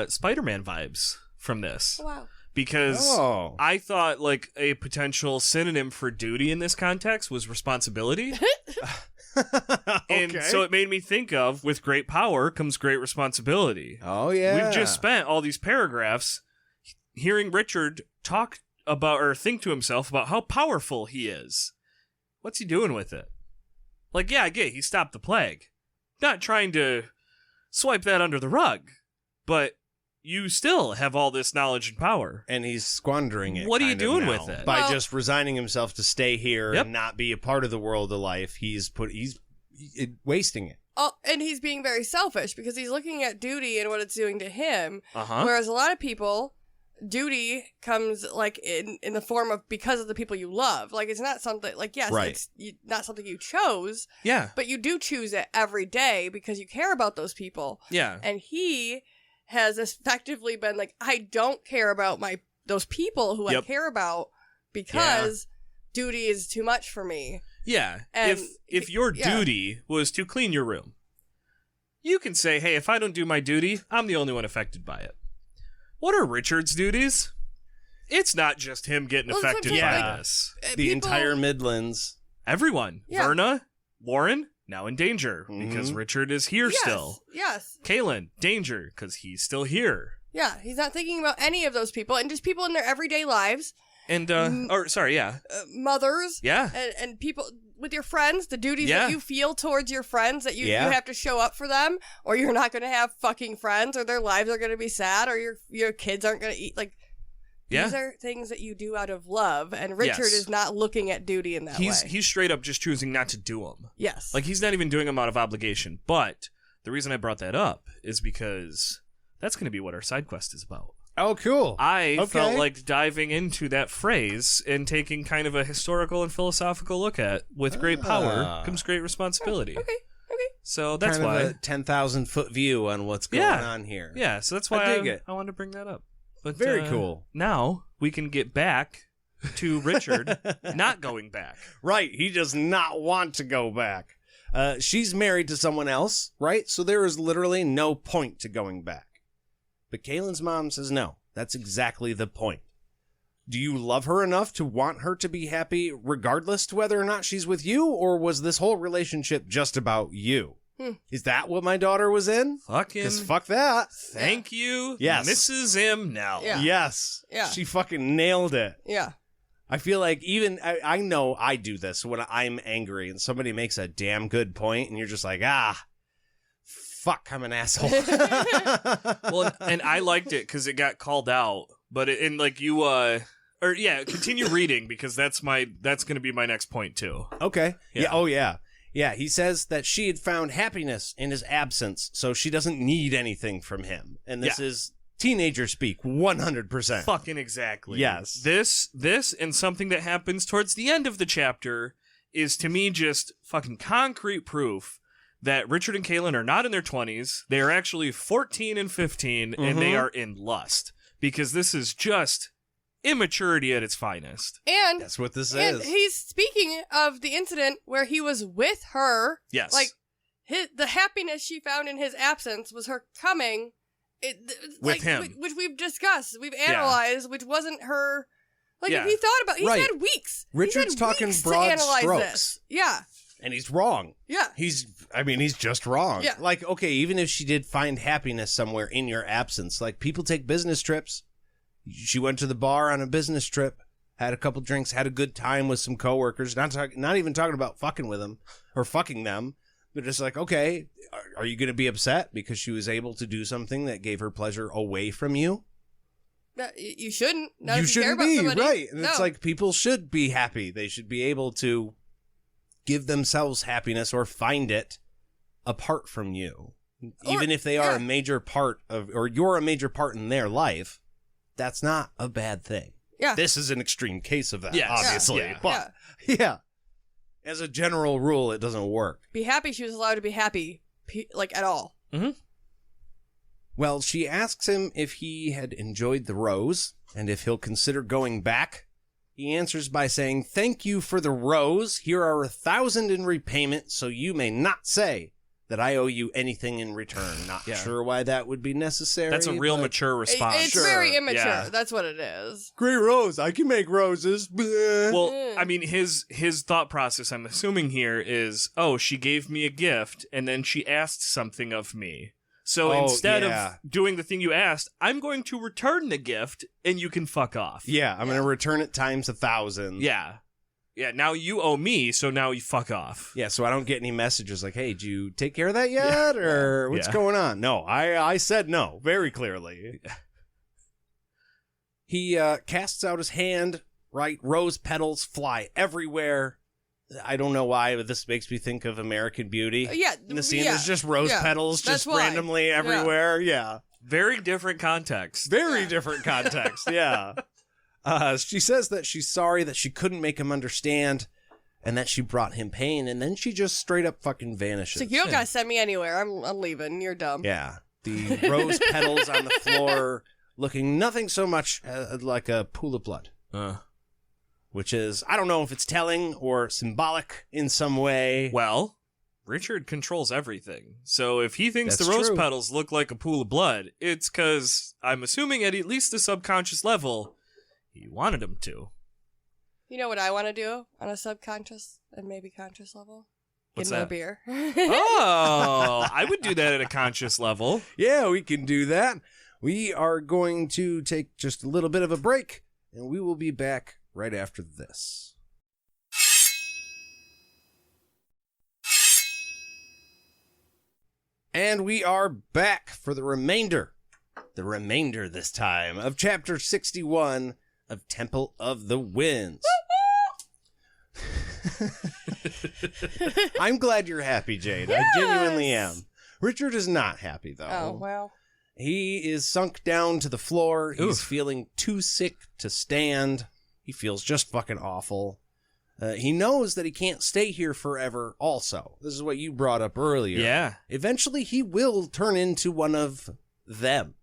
Spider-Man vibes from this. Wow. Because Oh. I thought like a potential synonym for duty in this context was responsibility. And Okay. so it made me think of, with great power comes great responsibility. Oh, yeah. We've just spent all these paragraphs hearing Richard talk about or think to himself about how powerful he is. What's he doing with it? Like, yeah, I get it, he stopped the plague. Not trying to swipe that under the rug, but you still have all this knowledge and power. And he's squandering it. What are you kind of doing now. with it? By Well- just resigning himself to stay here Yep. and not be a part of the world of life. He's wasting it. Oh, and he's being very selfish because he's looking at duty and what it's doing to him. Uh-huh. Whereas a lot of people, duty comes like in the form of because of the people you love. Like it's not something like, yes, Right. it's not something you chose, Yeah. but you do choose it every day because you care about those people. Yeah. And he has effectively been like, I don't care about those people who I Yep. care about because duty is too much for me. Yeah. And if your yeah. duty was to clean your room, you can say, hey, if I don't do my duty, I'm the only one affected by it. What are Richard's duties? It's not just him getting Well, affected sometimes, by like, this. The entire Midlands. Everyone. Yeah. Verna, Warren, now in danger because Mhm. Richard is here Yes, still. Yes. Kahlan, danger because he's still here. Yeah, he's not thinking about any of those people and just people in their everyday lives, And, yeah. mothers, Yeah. and people with your friends, the duties Yeah. that you feel towards your friends, that you Yeah. have to show up for them, or you're not going to have fucking friends, or their lives are going to be sad, or your kids aren't going to eat. Like, Yeah. these are things that you do out of love, and Richard Yes. is not looking at duty in that way. He's straight up just choosing not to do them. Yes. Like, he's not even doing them out of obligation. But the reason I brought that up is because that's going to be what our side quest is about. Oh, cool. I Okay. felt like diving into that phrase and taking kind of a historical and philosophical look at, with great power Ah. comes great responsibility. Okay. So that's kind why. of a 10,000-foot view on what's going Yeah. on here. Yeah, so that's I why dig it. I wanted to bring that up. But Very cool. Now we can get back to Richard not going back. Right. He does not want to go back. She's married to someone else, right? So there is literally no point to going back. But Kahlan's mom says no. That's exactly the point. Do you love her enough to want her to be happy regardless to whether or not she's with you? Or was this whole relationship just about you? Is that what my daughter was in? Fucking Because fuck that. thank you, Yes. Mrs. M. Now. Yeah. Yes. Yeah. She fucking nailed it. Yeah. I feel like even I know I do this when I'm angry and somebody makes a damn good point and you're just like, fuck, I'm an asshole. Well, and I liked it because it got called out, but continue reading because that's going to be my next point too. Okay. Yeah. Yeah. Oh, yeah. Yeah. He says that she had found happiness in his absence, so she doesn't need anything from him. And this is teenager speak, 100%. Fucking exactly. Yes. This and something that happens towards the end of the chapter is to me just fucking concrete proof that Richard and Kahlan are not in their 20s. They are actually 14 and 15, and they are in lust. Because this is just immaturity at its finest. And That's what this and is. he's speaking of the incident where he was with her. Yes. Like the happiness she found in his absence was her coming With him. which we've discussed, we've analyzed, which wasn't her. Like Yeah. if he thought about, he's Right. had weeks. Richard's He's had talking weeks broad to analyze strokes. This. Yeah, And he's wrong. yeah. He's just wrong. Yeah. Like, okay, even if she did find happiness somewhere in your absence, like people take business trips. She went to the bar on a business trip, had a couple drinks, had a good time with some coworkers, not even talking about fucking with them or fucking them. But just like, okay, are you going to be upset because she was able to do something that gave her pleasure away from you? You shouldn't. Not You if you care shouldn't about be, somebody. right. And it's No. like people should be happy. They should be able to give themselves happiness or find it apart from you. Even if they are a major part of, or you're a major part in their life, that's not a bad thing. Yeah. This is an extreme case of that, Yes. obviously. Yeah. But, yeah. As a general rule, it doesn't work. Be happy she was allowed to be happy, like, at all. Mm-hmm. Well, she asks him if he had enjoyed the rose and if he'll consider going back. He answers by saying, "Thank you for the rose. Here are 1,000 in repayment, so you may not say that I owe you anything in return." Not sure why that would be necessary. That's a real but- mature response. It's very immature. Yeah. That's what it is. Great rose. I can make roses. Bleh. Well, I mean, his thought process, I'm assuming here, is, oh, she gave me a gift, and then she asked something of me. So instead of doing the thing you asked, I'm going to return the gift, and you can fuck off. Yeah, I'm going to return it times 1,000. Yeah. Yeah, now you owe me, so now you fuck off. Yeah, so I don't get any messages like, "Hey, did you take care of that yet?" Or "What's going on?" No, I said no, very clearly. He casts out his hand, right? Rose petals fly everywhere. I don't know why, but this makes me think of American Beauty. Yeah. And the scene yeah. is just rose Yeah, petals that's just why. randomly everywhere. Yeah. Very different context. Very different context, yeah. She says that she's sorry that she couldn't make him understand and that she brought him pain, and then she just straight up fucking vanishes. So you don't gotta send me anywhere. I'm leaving. You're dumb. Yeah. The rose petals on the floor looking nothing so much like a pool of blood. Which is, I don't know if it's telling or symbolic in some way. Well, Richard controls everything. So if he thinks That's the rose true. petals look like a pool of blood, it's because, I'm assuming at least the subconscious level, he wanted him to. You know what I want to do on a subconscious and maybe conscious level? What's Get another that? beer. Oh, I would do that at a conscious level. Yeah, we can do that. We are going to take just a little bit of a break, and we will be back right after this. And we are back for the remainder this time, of Chapter 61 of Temple of the Winds. I'm glad you're happy, Jade. I genuinely am. Richard is not happy, though. Oh, well. He is sunk down to the floor. He's Oof. feeling too sick to stand. He feels just fucking awful. He knows that he can't stay here forever also. This is what you brought up earlier. Yeah. Eventually, he will turn into one of them.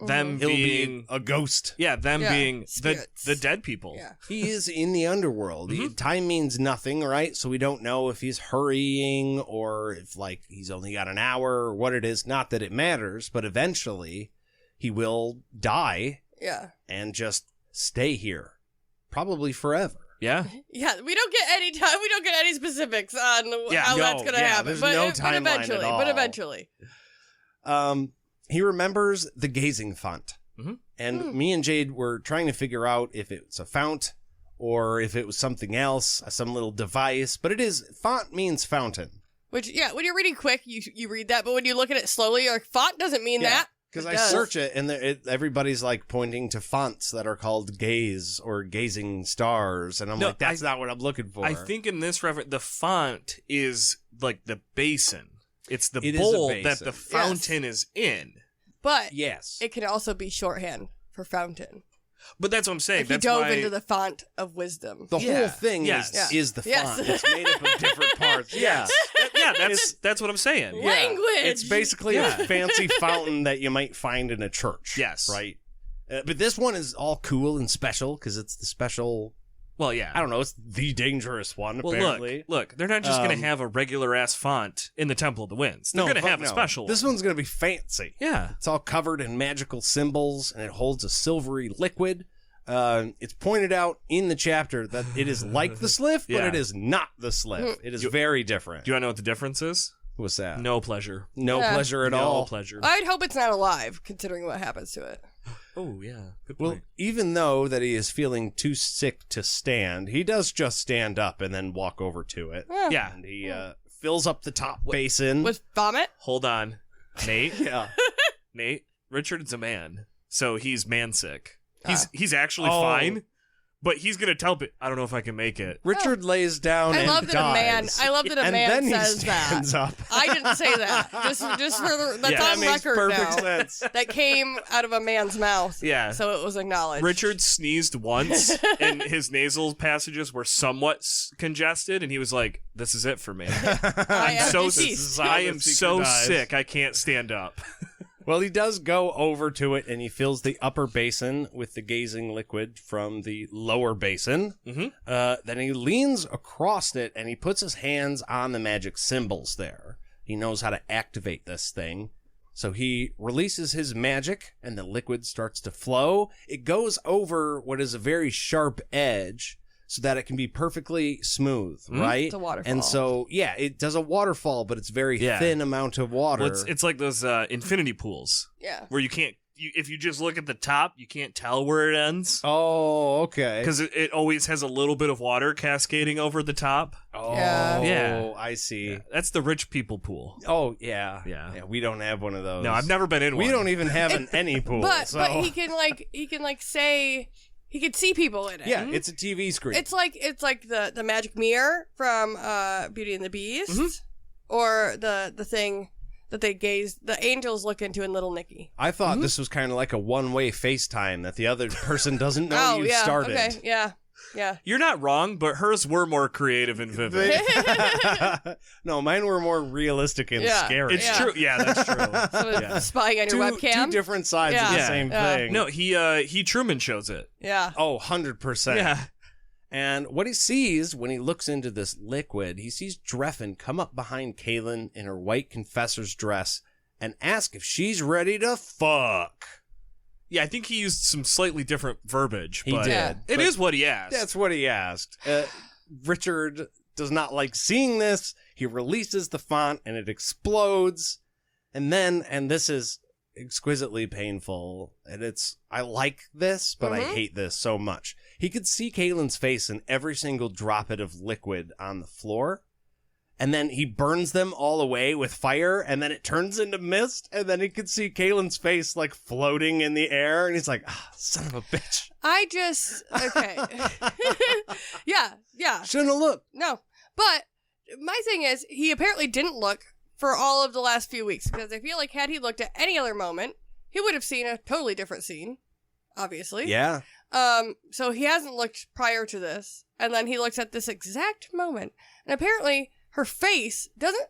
Them He'll being... be a ghost. Yeah, them Yeah, being spirits. the dead people. Yeah. He is in the underworld. Time means nothing, right? So we don't know if he's hurrying or if, like, he's only got an hour or what it is. Not that it matters, but eventually he will die Yeah. and just stay here. Probably forever. Yeah. Yeah, we don't get any time. We don't get any specifics on how no, that's gonna yeah, happen. there's But, no but timeline eventually, at all. but eventually, He remembers the gazing font. Mhm. And me and Jade were trying to figure out if it's a fount or if it was something else, some little device. But it is, font means fountain. which when you're reading quick, you read that, but when you look at it slowly, you're like, font doesn't mean that. Because It I does. search it and everybody's like pointing to fonts that are called gaze or gazing stars. And I'm No, like, that's not what I'm looking for. I think in this reference, the font is like the basin. It's the It is a bowl that basin. the fountain is in. But Yes. it can also be shorthand for fountain. But that's what I'm saying. If you That's dove why... into the font of wisdom. The Yeah. whole thing Yes. is the Yes. font. It's made up of different parts. Yes. That's what I'm saying. Yeah. Language. It's basically a fancy fountain that you might find in a church. Yes. Right? But this one is all cool and special because it's the special, Well, yeah. I don't know, it's the dangerous one, Well, apparently. look, they're not just going Um, to have a regular ass font in the Temple of the Winds. They're going to fuck have a no. special This one. one's going to be fancy. Yeah. It's all covered in magical symbols, and it holds a silvery liquid. It's pointed out in the chapter that it is like the sliff, but Yeah. it is not the sliff. It is very different. Do you want to know what the difference is? What's that? No pleasure. No Yeah. pleasure at no all. pleasure. I'd hope it's not alive, considering what happens to it. Oh, yeah. Good Well, point. even though that he is feeling too sick to stand, he does just stand up and then walk over to it. Yeah. And he fills up the top basin. With vomit? Hold on. Nate? Yeah. Nate? Richard's a man. So he's man sick. He's actually fine, but he's gonna tell. I don't know if I can make it. Richard lays down and dies. I love that a and man then says he stands that. up. I didn't say that. Just for that's That on makes record perfect now. sense. That came out of a man's mouth. Yeah. So it was acknowledged. Richard sneezed once, and his nasal passages were somewhat congested, and he was like, "This is it for me. I am so deceased. I am so dies. sick. I can't stand up." Well, he does go over to it, and he fills the upper basin with the gazing liquid from the lower basin. Mm-hmm. Then he leans across it, and he puts his hands on the magic symbols there. He knows how to activate this thing. So he releases his magic, and the liquid starts to flow. It goes over what is a very sharp edge, so that it can be perfectly smooth, right? It's a waterfall. And so, yeah, it does a waterfall, but it's very thin amount of water. Well, it's like those infinity pools. Yeah. Where you can't, if you just look at the top, you can't tell where it ends. Oh, okay. Because it always has a little bit of water cascading over the top. Oh, Yeah. I see. Yeah, that's the rich people pool. Oh, yeah. Yeah. We don't have one of those. No, I've never been in one. We don't even have an any pool. But so. but he can say he could see people in it. Yeah, it's a TV screen. It's like the magic mirror from Beauty and the Beast, or the thing that the angels look into in Little Nicky. I thought this was kind of like a one-way FaceTime that the other person doesn't know you started. Okay, yeah. You're not wrong, but hers were more creative and vivid. No, mine were more realistic and scary. It's true. Yeah, that's true. So spying on your webcam. Two different sides of the same thing. No, he Truman shows it. Yeah. Oh, 100%. Yeah. And what he sees when he looks into this liquid, he sees Dreffin come up behind Kahlan in her white confessor's dress and ask if she's ready to fuck. Yeah, I think he used some slightly different verbiage. He but did. It is what he asked. That's what he asked. Richard does not like seeing this. He releases the font and it explodes. And then, and this is exquisitely painful, and I like this, but I hate this so much. He could see Kahlan's face in every single droplet of liquid on the floor. And then he burns them all away with fire, and then it turns into mist, and then he could see Kahlan's face, like, floating in the air, and he's like, son of a bitch. Okay. Yeah. Shouldn't have looked. No. But my thing is, he apparently didn't look for all of the last few weeks, because I feel like had he looked at any other moment, he would have seen a totally different scene, obviously. Yeah. So he hasn't looked prior to this, and then he looks at this exact moment, and apparently her face doesn't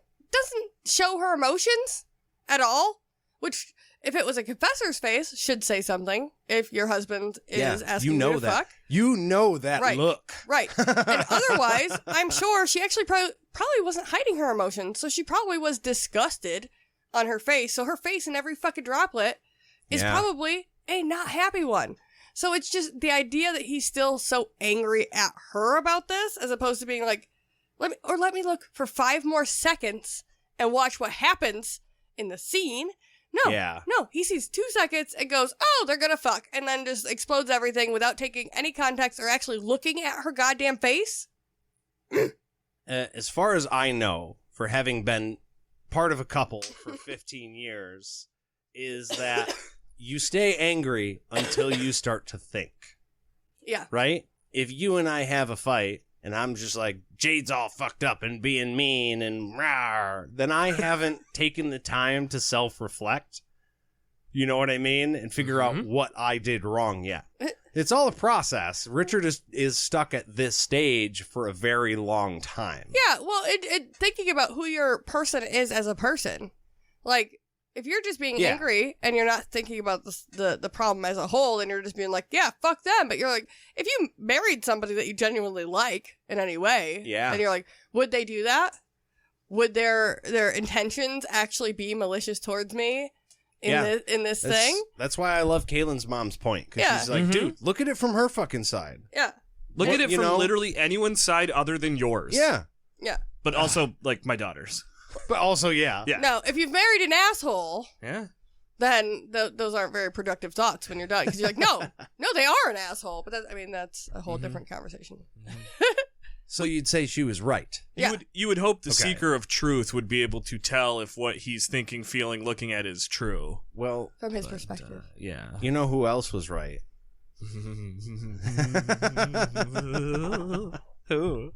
show her emotions at all, which, if it was a confessor's face, should say something. If your husband is asking you to fuck. You know that look. Right. And otherwise, I'm sure she actually probably wasn't hiding her emotions, so she probably was disgusted on her face. So her face in every fucking droplet is probably a not happy one. So it's just the idea that he's still so angry at her about this, as opposed to being like, let me look for 5 more seconds and watch what happens in the scene. No, he sees 2 seconds and goes, oh, they're gonna fuck, and then just explodes everything without taking any context or actually looking at her goddamn face. As far as I know, for having been part of a couple for 15 years, is that you stay angry until you start to think. Yeah. Right? If you and I have a fight, and I'm just like, Jade's all fucked up and being mean and rawr, then I haven't taken the time to self-reflect. You know what I mean? And figure out what I did wrong yet. It's all a process. Richard is stuck at this stage for a very long time. Yeah, well, thinking about who your person is as a person. Like, if you're just being angry and you're not thinking about the problem as a whole, and you're just being like, yeah, fuck them. But you're like, if you married somebody that you genuinely like in any way, and you're like, would they do that? Would their intentions actually be malicious towards me in this thing? That's why I love Kahlan's mom's point. Because she's like, dude, look at it from her fucking side. Yeah. Look at it from literally anyone's side other than yours. Yeah. Yeah. But also, like, my daughter's. But also, yeah. No, if you've married an asshole, then those aren't very productive thoughts when you're done. Because you're like, no, they are an asshole. But that's a whole different conversation. So you'd say she was right. You would hope the seeker of truth would be able to tell if what he's thinking, feeling, looking at is true. Well, from his perspective. Yeah. You know who else was right? Ooh.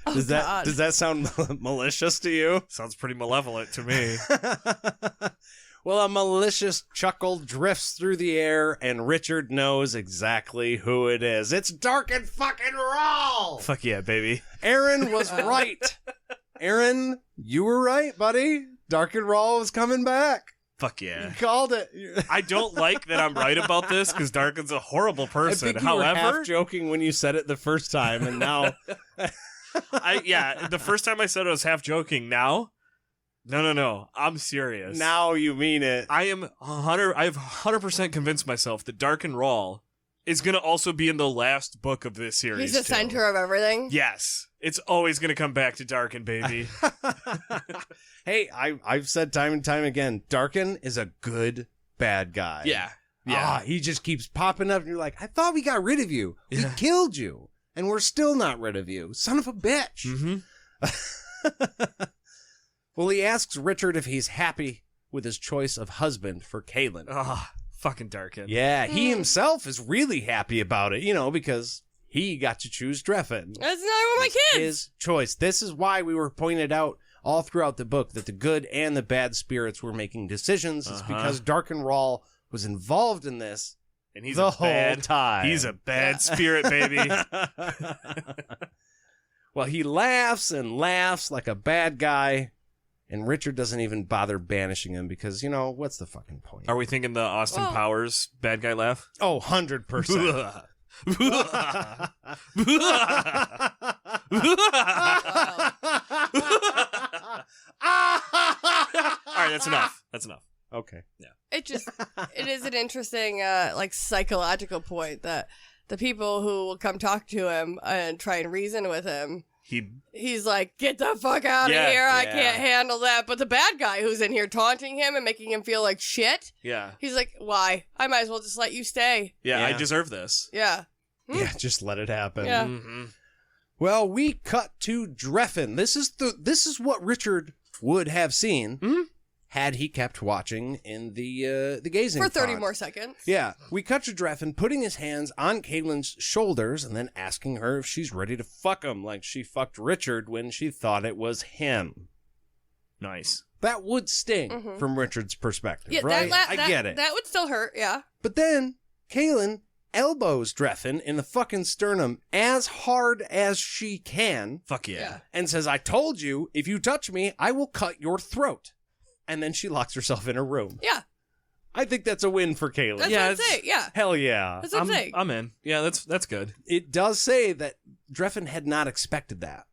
Oh, Does God. that sound malicious to you? Sounds pretty malevolent to me. Well, a malicious chuckle drifts through the air, and Richard knows exactly who it is. It's Dark and fucking Rawl! Fuck yeah, baby. Aaron was right. Aaron, you were right, buddy. Dark and Rawl was coming back. Fuck yeah. You called it. I don't like that I'm right about this because Darkin's a horrible person. I think you were However, half joking when you said it the first time, and now... the first time I said I was half joking. Now, no, I'm serious. now you mean it. I've 100% convinced myself that Dark and Rawl is going to also be in the last book of this series. He's the too. center of everything. Yes. It's always going to come back to Darkin, baby. Hey, I've said time and time again, Darkin is a good bad guy. Yeah. He just keeps popping up, and you're like, I thought we got rid of you. We Yeah. killed you, and we're still not rid of you. Son of a bitch. Mm-hmm. Well, he asks Richard if he's happy with his choice of husband for Kahlan. Oh, fucking Darkin. Yeah, he himself is really happy about it, because he got to choose Dreffin. That's not one of my kids. His choice. This is why we were pointed out all throughout the book that the good and the bad spirits were making decisions. It's because Dark and Rawl was involved in this And he's the a whole bad time. He's a bad spirit, baby. Well, he laughs and laughs like a bad guy, and Richard doesn't even bother banishing him because, what's the fucking point? Are we thinking the Austin Well- Powers bad guy laugh? Oh, 100%. All right, that's enough. That's enough. Okay. It is an interesting, psychological point that the people who will come talk to him and try and reason with him, he's like, get the fuck out of Yeah, here. I yeah. can't handle that. But the bad guy who's in here taunting him and making him feel like shit, Yeah. he's like, why? I might as well just let you stay. Yeah, I Yeah. deserve this. Yeah. Yeah, just let it happen. Yeah. Mm-hmm. Well, we cut to Dreffin. This is what Richard would have seen had he kept watching in the gazing For 30 font. more seconds. Yeah, we cut to Dreffin putting his hands on Kahlan's shoulders and then asking her if she's ready to fuck him like she fucked Richard when she thought it was him. Nice. That would sting from Richard's perspective, Yeah, right? I get it. That would still hurt, yeah. But then Kahlan elbows Dreffin in the fucking sternum as hard as she can Fuck yeah. and says, I told you, if you touch me, I will cut your throat. And then she locks herself in a room. Yeah. I think that's a win for Kahlan. That's Yeah, what I'm it's- saying. Yeah. Hell yeah. That's what I'm saying. I'm in. Yeah, that's good. It does say that Dreffin had not expected that.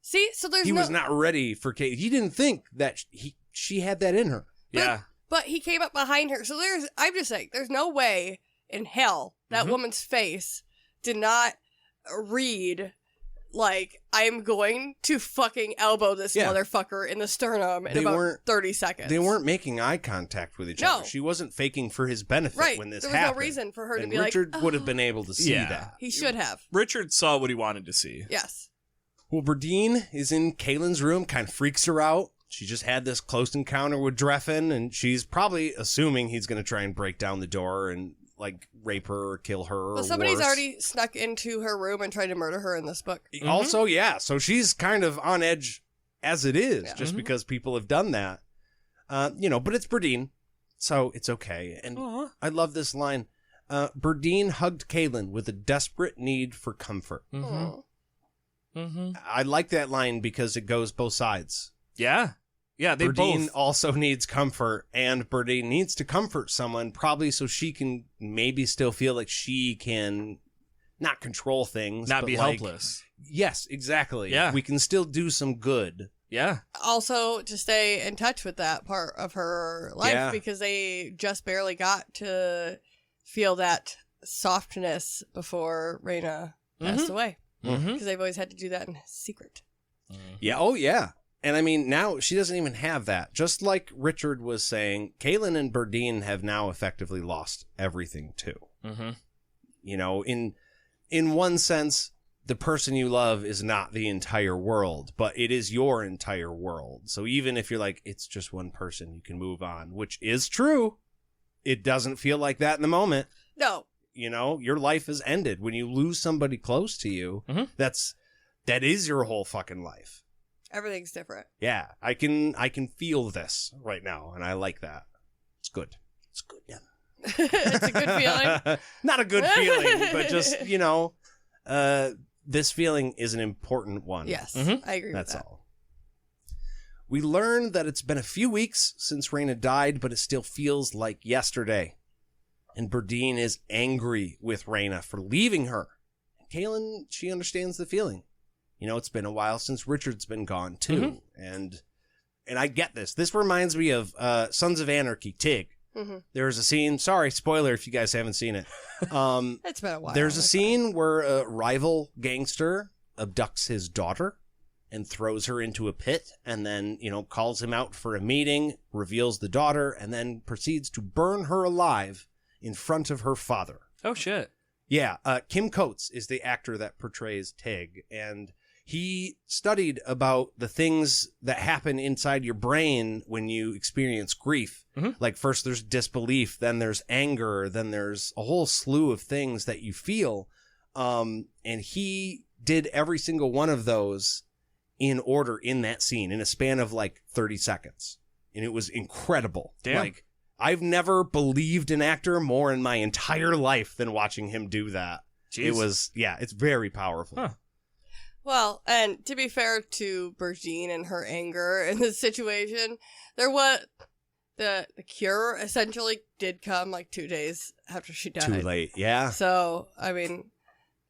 See, so there's He no... was not ready for Kahlan. He didn't think that she had that in her. Yeah. But he came up behind her. So I'm just saying, there's no way in hell that woman's face did not read, like, I'm going to fucking elbow this Yeah. motherfucker in the sternum in They about weren't- 30 seconds. They weren't making eye contact with each No. other. She wasn't faking for his benefit right. when this there was happened. no reason for her to and be Richard like, would have been able to see Yeah. that. he should have. Richard saw what he wanted to see. Yes. Well, Berdine is in Kahlan's room, kind of freaks her out. She just had this close encounter with Dreffin, and she's probably assuming he's going to try and break down the door and, like, rape her or kill her Well, or somebody's worse. already snuck into her room and tried to murder her in this book. Also, yeah, so she's kind of on edge as it is, Yeah. just because people have done that. But it's Berdine, so it's okay. And I love this line. Berdine hugged Kahlan with a desperate need for comfort. Oh. I like that line because it goes both sides. Yeah. Yeah, they Berdine both. also needs comfort, and Berdine needs to comfort someone, probably so she can maybe still feel like she can not control things. Not but be like- helpless. Yes, exactly. Yeah. We can still do some good. Yeah. Also, to stay in touch with that part of her life Yeah. because they just barely got to feel that softness before Raina passed away. Mm-hmm. Because they've always had to do that in secret. Yeah, oh yeah. And I mean, now she doesn't even have that. Just like Richard was saying, Kahlan and Berdine have now effectively lost everything too. Mm-hmm. In one sense, the person you love is not the entire world, but it is your entire world. So even if you're like, it's just one person, you can move on, which is true. It doesn't feel like that in the moment. No. you know, your life has ended. When you lose somebody close to you, that is your whole fucking life. Everything's different. Yeah, I can feel this right now, and I like that. It's good. It's good, yeah. It's a good feeling. Not a good feeling, but just, you know, this feeling is an important one. Yes, I agree That's with that. all. We learn that it's been a few weeks since Rhaena died, but it still feels like yesterday. And Berdine is angry with Rhaena for leaving her. And Kahlan, she understands the feeling. You know, it's been a while since Richard's been gone, too. And I get this. This reminds me of Sons of Anarchy, Tig. There's a scene, sorry, spoiler if you guys haven't seen it. It's been a while. There's a scene where a rival gangster abducts his daughter and throws her into a pit and then, you know, calls him out for a meeting, reveals the daughter, and then proceeds to burn her alive in front of her father. Oh, shit. Yeah, Kim Coates is the actor that portrays Tig, and he studied about the things that happen inside your brain when you experience grief. Like first there's disbelief, then there's anger, then there's a whole slew of things that you feel. And he did every single one of those in order in that scene in a span of like 30 seconds. And it was incredible. Damn. Like, I've never believed an actor more in my entire life than watching him do that. Jeez. It was, yeah, it's very powerful. Huh. Well, and to be fair to Berdine and her anger in this situation, there was the cure essentially did come like 2 days after she died. Too late, yeah. So, I mean,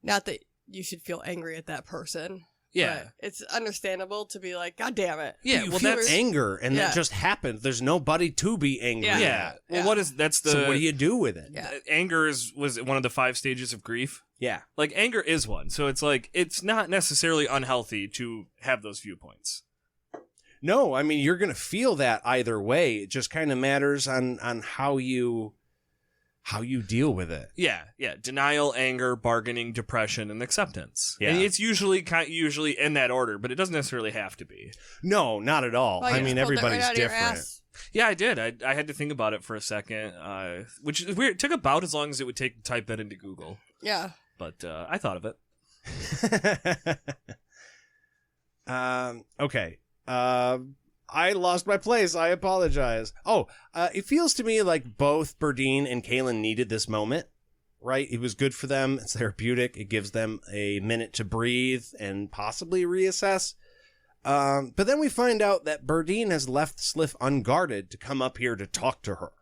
not that you should feel angry at that person. Yeah. But it's understandable to be like, God damn it. Yeah, You well, feel that's... anger, and that just happened. There's nobody to be angry Yeah. Yeah. at. Well, that's the... So what do you do with it? Yeah. Anger was one of the 5 stages of grief. Yeah. Like, anger is one. So it's like, it's not necessarily unhealthy to have those viewpoints. No, I mean, you're going to feel that either way. It just kind of matters on how you deal with it. Yeah. Denial, anger, bargaining, depression, and acceptance. Yeah. And it's usually in that order, but it doesn't necessarily have to be. No, not at all. Well, I you mean, just pulled that everybody's right out of your different. ass. Yeah, I did. I had to think about it for a second, which is weird. It took about as long as it would take to type that into Google. Yeah. But I thought of it. Okay. I lost my place. I apologize. It feels to me like both Berdine and Kahlan needed this moment, right? It was good for them. It's therapeutic. It gives them a minute to breathe and possibly reassess. But then we find out that Berdine has left Sliff unguarded to come up here to talk to her.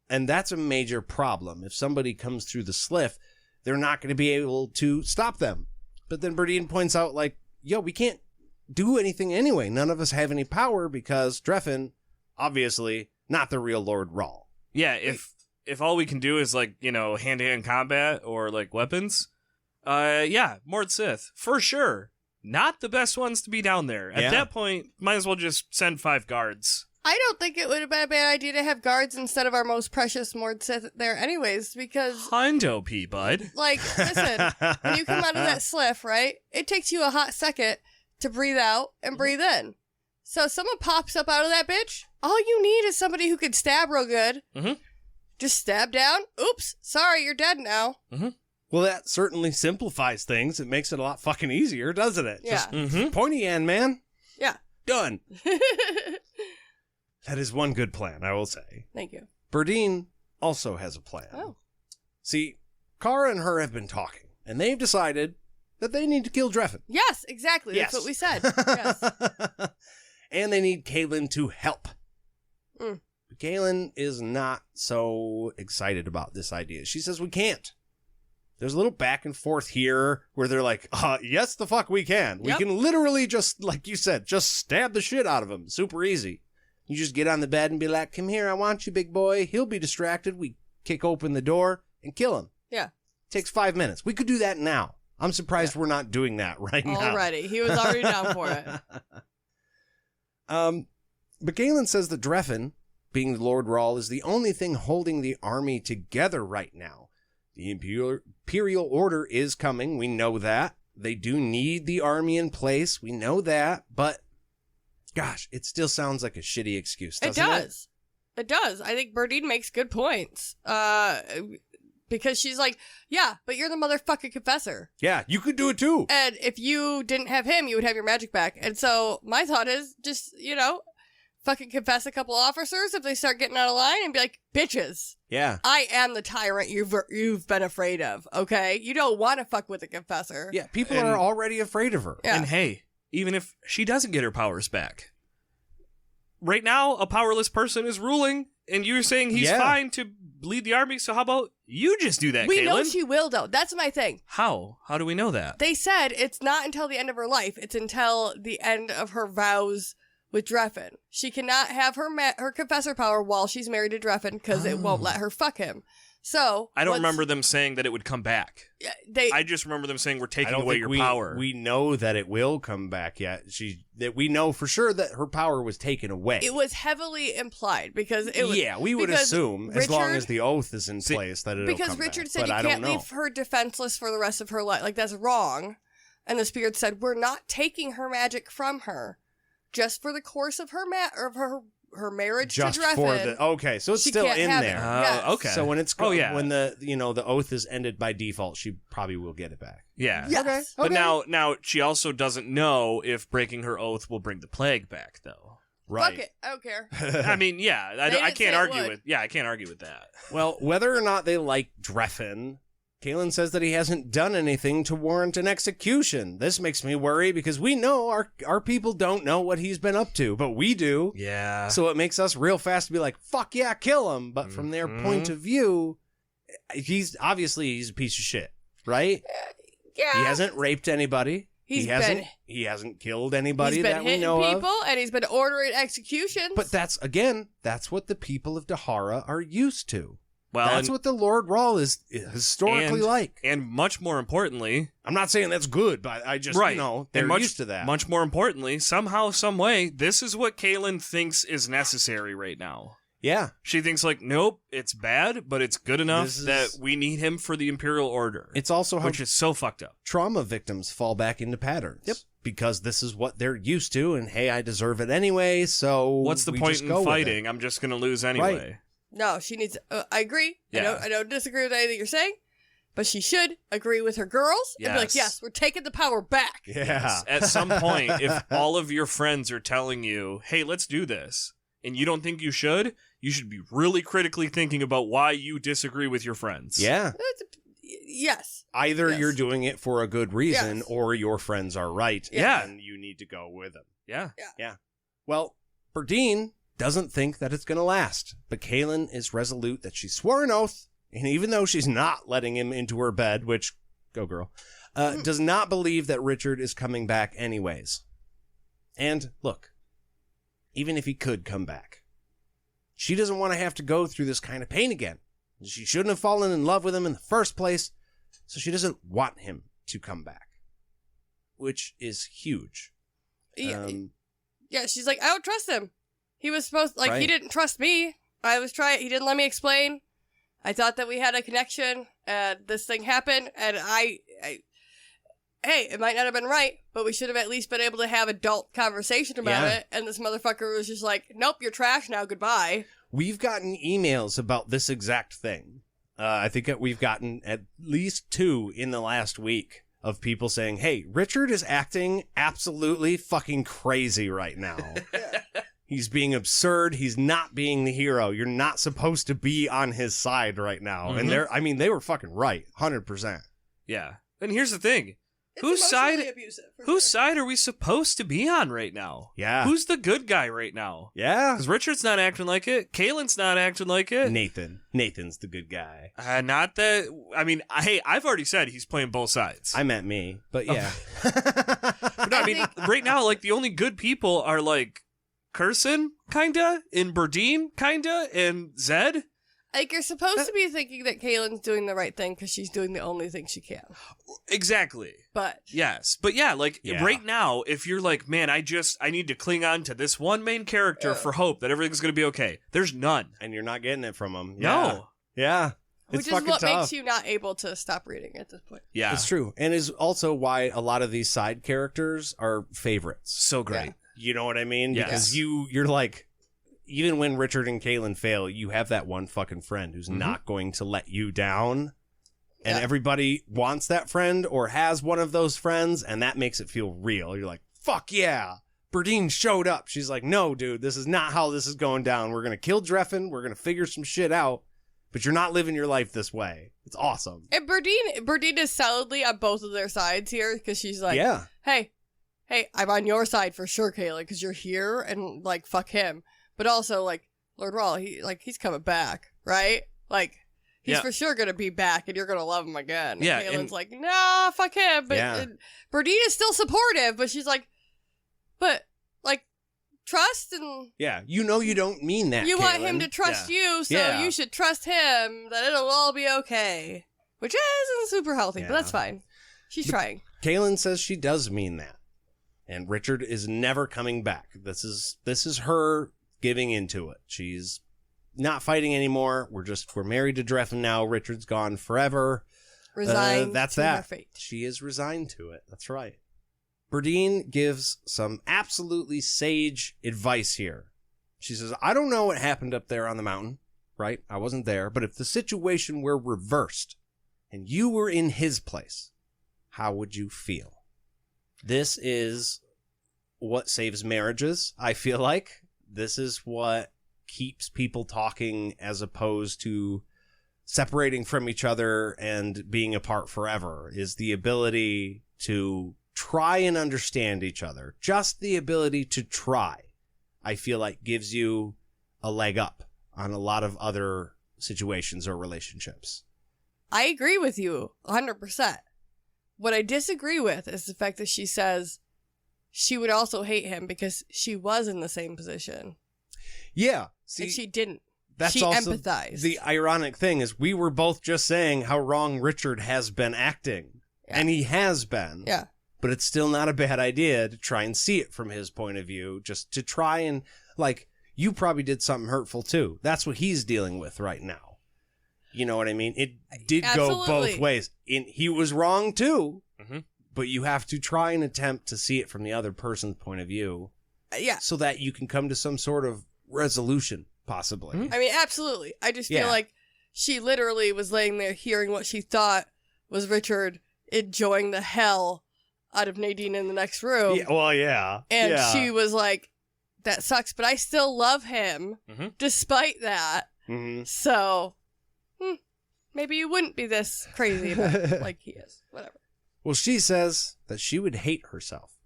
And that's a major problem. If somebody comes through the Sliff, they're not going to be able to stop them. But then Berdine points out, like, yo, we can't do anything anyway. None of us have any power because Dreffin, obviously, not the real Lord Rahl. Yeah, if all we can do is, like, you know, hand-to-hand combat or, like, weapons, Mord Sith, for sure. Not the best ones to be down there. At that point, might as well just send 5 guards. I don't think it would have been a bad idea to have guards instead of our most precious Mord Sith there anyways, because... Hundo, P-Bud. Like, listen, when you come out of that Sliff, right, it takes you a hot second to breathe out and breathe in. So if someone pops up out of that bitch, all you need is somebody who can stab real good. Just stab down. Oops, sorry, you're dead now. Well, that certainly simplifies things. It makes it a lot fucking easier, doesn't it? Yeah. Just pointy end, man. Yeah. Done. That is one good plan, I will say. Thank you. Berdine also has a plan. Oh. See, Kara and her have been talking, and they've decided that they need to kill Dreffin. Yes, exactly. Yes. That's what we said. Yes. And they need Kahlan to help. Mm. But Kahlan is not so excited about this idea. She says we can't. There's a little back and forth here where they're like, yes, the fuck we can. Yep. We can literally just, like you said, just stab the shit out of him. Super easy. You just get on the bed and be like, come here, I want you, big boy. He'll be distracted. We kick open the door and kill him. Yeah. Takes 5 minutes. We could do that now. I'm surprised we're not doing that right now. Already. He was already down for it. But Kahlan says that Dreffin, being the Lord Rahl, is the only thing holding the army together right now. The Imperial Order is coming. We know that. They do need the army in place. We know that. But, gosh, it still sounds like a shitty excuse, doesn't it? It does. It does. I think Berdine makes good points. because she's like, yeah, but you're the motherfucking confessor. Yeah, you could do it too. And if you didn't have him, you would have your magic back. And so my thought is just, fucking confess a couple officers if they start getting out of line and be like, bitches. Yeah. I am the tyrant you've been afraid of, okay? You don't want to fuck with a confessor. Yeah, people are already afraid of her. Yeah. And hey, even if she doesn't get her powers back, right now a powerless person is ruling, and you're saying he's fine to lead the army, so how about you just do that, We Kahlan? know she will, though. That's my thing. How? How do we know that? They said it's not until the end of her life. It's until the end of her vows with Dreffin. She cannot have her confessor power while she's married to Dreffin because it won't let her fuck him. So I don't remember them saying that it would come back. I just remember them saying we're taking away your power. We know that it will come back yet. That we know for sure that her power was taken away. It was heavily implied because it was. Yeah, we would assume as long as the oath is in place that it'll come back. Because Richard said but you can't leave her defenseless for the rest of her life. Like, that's wrong. And the spirit said, we're not taking her magic from her. Just for the course of her her marriage just to Dreffin. for the okay, so it's still in there. Yes. Okay. So when it's when the oath is ended by default, she probably will get it back. Yeah. Yes. But now she also doesn't know if breaking her oath will bring the plague back, though. Right. Fuck it. I don't care. I mean, yeah, I can't argue with. Yeah, I can't argue with that. Well, whether or not they like Dreffin, Kahlan says that he hasn't done anything to warrant an execution. This makes me worry because we know our people don't know what he's been up to, but we do. Yeah. So it makes us real fast to be like, fuck yeah, kill him. But from their point of view, he's a piece of shit, right? Yeah. He hasn't raped anybody. He hasn't killed anybody that we know people, of. And he's been ordering executions. But that's what the people of Dahara are used to. Well, that's what the Lord Rahl is historically like. And much more importantly... I'm not saying that's good, but I just, they're used to that. Much more importantly, somehow, some way, this is what Kahlan thinks is necessary right now. Yeah. She thinks like, nope, it's bad, but it's good enough that we need him for the Imperial Order. It's also how which is so fucked up. Trauma victims fall back into patterns. Yep. Because this is what they're used to, and hey, I deserve it anyway, so what's the point in fighting? I'm just going to lose anyway. Right. No, she needs... I agree. Yeah. I don't disagree with anything you're saying, but she should agree with her girls and be like, yes, we're taking the power back. Yeah. Yes. At some point, if all of your friends are telling you, hey, let's do this, and you don't think you should be really critically thinking about why you disagree with your friends. Yeah. Yes. Either you're doing it for a good reason or your friends are right. Yeah. And you need to go with them. Yeah. Well, Berdine doesn't think that it's going to last, but Kahlan is resolute that she swore an oath, and even though she's not letting him into her bed, which, go girl, does not believe that Richard is coming back anyways. And look, even if he could come back, she doesn't want to have to go through this kind of pain again. She shouldn't have fallen in love with him in the first place, so she doesn't want him to come back, which is huge. Yeah, she's like, I don't trust him. He was supposed, he didn't trust me. He didn't let me explain. I thought that we had a connection, and this thing happened, and hey, it might not have been right, but we should have at least been able to have adult conversation about it, and this motherfucker was just like, nope, you're trash now, goodbye. We've gotten emails about this exact thing. I think that we've gotten at least 2 in the last week of people saying, hey, Richard is acting absolutely fucking crazy right now. He's being absurd. He's not being the hero. You're not supposed to be on his side right now. Mm-hmm. And they were fucking right. 100%. Yeah. And here's the thing. It's Whose side abusive, side are we supposed to be on right now? Yeah. Who's the good guy right now? Yeah. Because Richard's not acting like it. Kahlan's not acting like it. Nathan's the good guy. Not that... I mean, I've already said he's playing both sides. I meant me, but yeah. But no, I mean, right now, the only good people are, Curson, kinda, and Berdine, kinda, and Zed. You're supposed to be thinking that Kahlan's doing the right thing because she's doing the only thing she can. Exactly. But. Yes. But yeah, right now, if you're like, man, I need to cling on to this one main character for hope that everything's going to be okay. There's none. And you're not getting it from him. No. Yeah. Which is what makes you not able to stop reading at this point. Yeah. It's true. And is also why a lot of these side characters are favorites. So great. Yeah. You know what I mean? Yes. Because you're like, even when Richard and Kahlan fail, you have that one fucking friend who's not going to let you down. And everybody wants that friend or has one of those friends, and that makes it feel real. You're like, fuck yeah. Berdine showed up. She's like, no, dude, this is not how this is going down. We're going to kill Dreffin. We're going to figure some shit out, but you're not living your life this way. It's awesome. And Berdine is solidly on both of their sides here, because she's like, hey, I'm on your side for sure, Kahlan, because you're here, and, like, fuck him. But also, like, Lord Rawl, he's coming back, right? Like, he's for sure going to be back, and you're going to love him again. And Yeah, Kahlan's like, nah, fuck him. But Berdine is still supportive, but she's like, but, like, trust and... Yeah, you don't mean that, You Kahlan. want him to trust you, so you should trust him, that it'll all be okay. Which isn't super healthy, but that's fine. She's trying. Kahlan says she does mean that. And Richard is never coming back. This is her giving into it. She's not fighting anymore. We're married to Dreffin now. Richard's gone forever. Resigned that's to that. her fate. She is resigned to it. That's right. Berdine gives some absolutely sage advice here. She says, I don't know what happened up there on the mountain, right? I wasn't there. But if the situation were reversed and you were in his place, how would you feel? This is what saves marriages, I feel like. This is what keeps people talking as opposed to separating from each other and being apart forever, is the ability to try and understand each other. Just the ability to try, I feel like, gives you a leg up on a lot of other situations or relationships. I agree with you 100%. What I disagree with is the fact that she says she would also hate him because she was in the same position. Yeah. See, and she didn't. That's she also empathized. The ironic thing is we were both just saying how wrong Richard has been acting. Yeah. And he has been. Yeah. But it's still not a bad idea to try and see it from his point of view. Just to try and, like, you probably did something hurtful too. That's what he's dealing with right now. You know what I mean? It did go both ways. He was wrong too, but you have to try and attempt to see it from the other person's point of view. Yeah. So that you can come to some sort of resolution, possibly. I mean, absolutely. I just feel like she literally was laying there hearing what she thought was Richard enjoying the hell out of Nadine in the next room. Yeah, well, yeah. And she was like, that sucks, but I still love him despite that. So... maybe you wouldn't be this crazy about it like he is. Whatever. Well, she says that she would hate herself.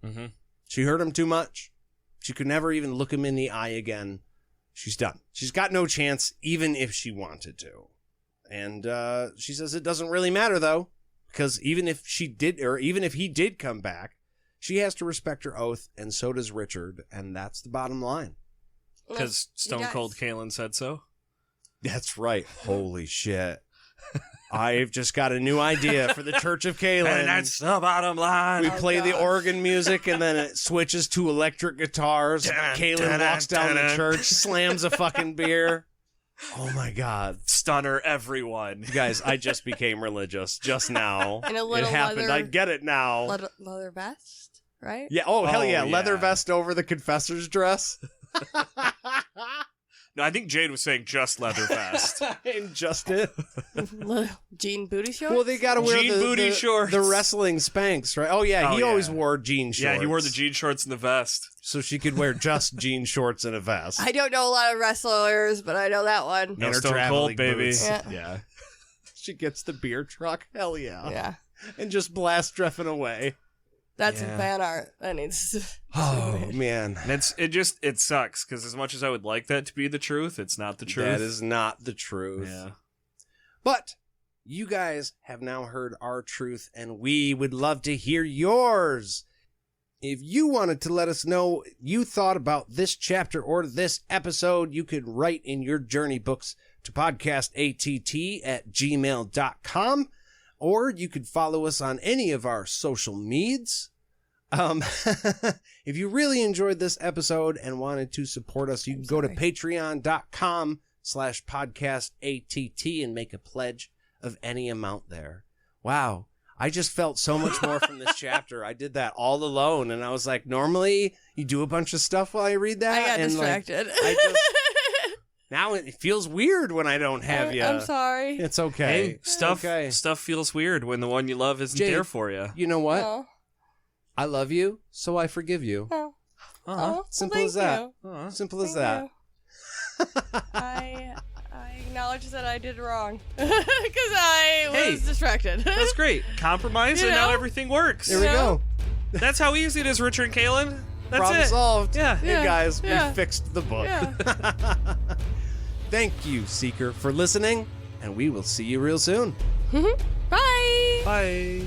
She hurt him too much. She could never even look him in the eye again. She's done. She's got no chance, even if she wanted to. And she says it doesn't really matter, though, because even if she did, or even if he did come back, she has to respect her oath, and so does Richard, and that's the bottom line. Because Stone Cold Kahlan said so? That's right. Holy shit. I've just got a new idea for the Church of Kahlan. And that's the bottom line. We play the organ music, and then it switches to electric guitars. Kahlan walks down the church, slams a fucking beer. Oh my God. Stunner everyone. You guys, I just became religious just now. And a little it happened. I get it now. Leather vest, right? Yeah. Oh, hell yeah. Leather vest over the confessor's dress. No, I think Jade was saying just leather vest. And just it. Jean booty shorts? Well, they got to wear jean booty shorts. The wrestling Spanx, right? Oh, yeah. He always wore jean shorts. Yeah, he wore the jean shorts and the vest. So she could wear just jean shorts and a vest. I don't know a lot of wrestlers, but I know that one. No Stone Cold, baby. Yeah. She gets the beer truck. Hell yeah. Yeah. And just blast Dreffin away. That's some fan art. That needs. Oh man, and it sucks because as much as I would like that to be the truth, it's not the truth. That is not the truth. Yeah. But you guys have now heard our truth, and we would love to hear yours. If you wanted to let us know you thought about this chapter or this episode, you could write in your journey books to podcastatt@gmail.com. Or you could follow us on any of our social medias. If you really enjoyed this episode and wanted to support us, you can go to patreon.com/podcastatt and make a pledge of any amount there. Wow. I just felt so much more from this chapter. I did that all alone, and I was like, normally you do a bunch of stuff while I read that. I got distracted. Now it feels weird when I don't have you. I'm sorry. It's okay. Hey, stuff Okay. stuff feels weird when the one you love isn't Jade, there for you. You know what? Oh. I love you, so I forgive you. Oh. Uh-huh. Simple thank as that. you. Uh-huh. Simple as Thank that. you. I acknowledge that I did wrong because I was Hey. distracted. That's great. Compromise, You and now know? everything works. There we go. That's how easy it is, Richard and Kahlan. That's Problem it. solved. Yeah. Hey Yeah. guys, Yeah. we fixed the book. Yeah. Thank you, Seeker, for listening, and we will see you real soon. Bye. Bye.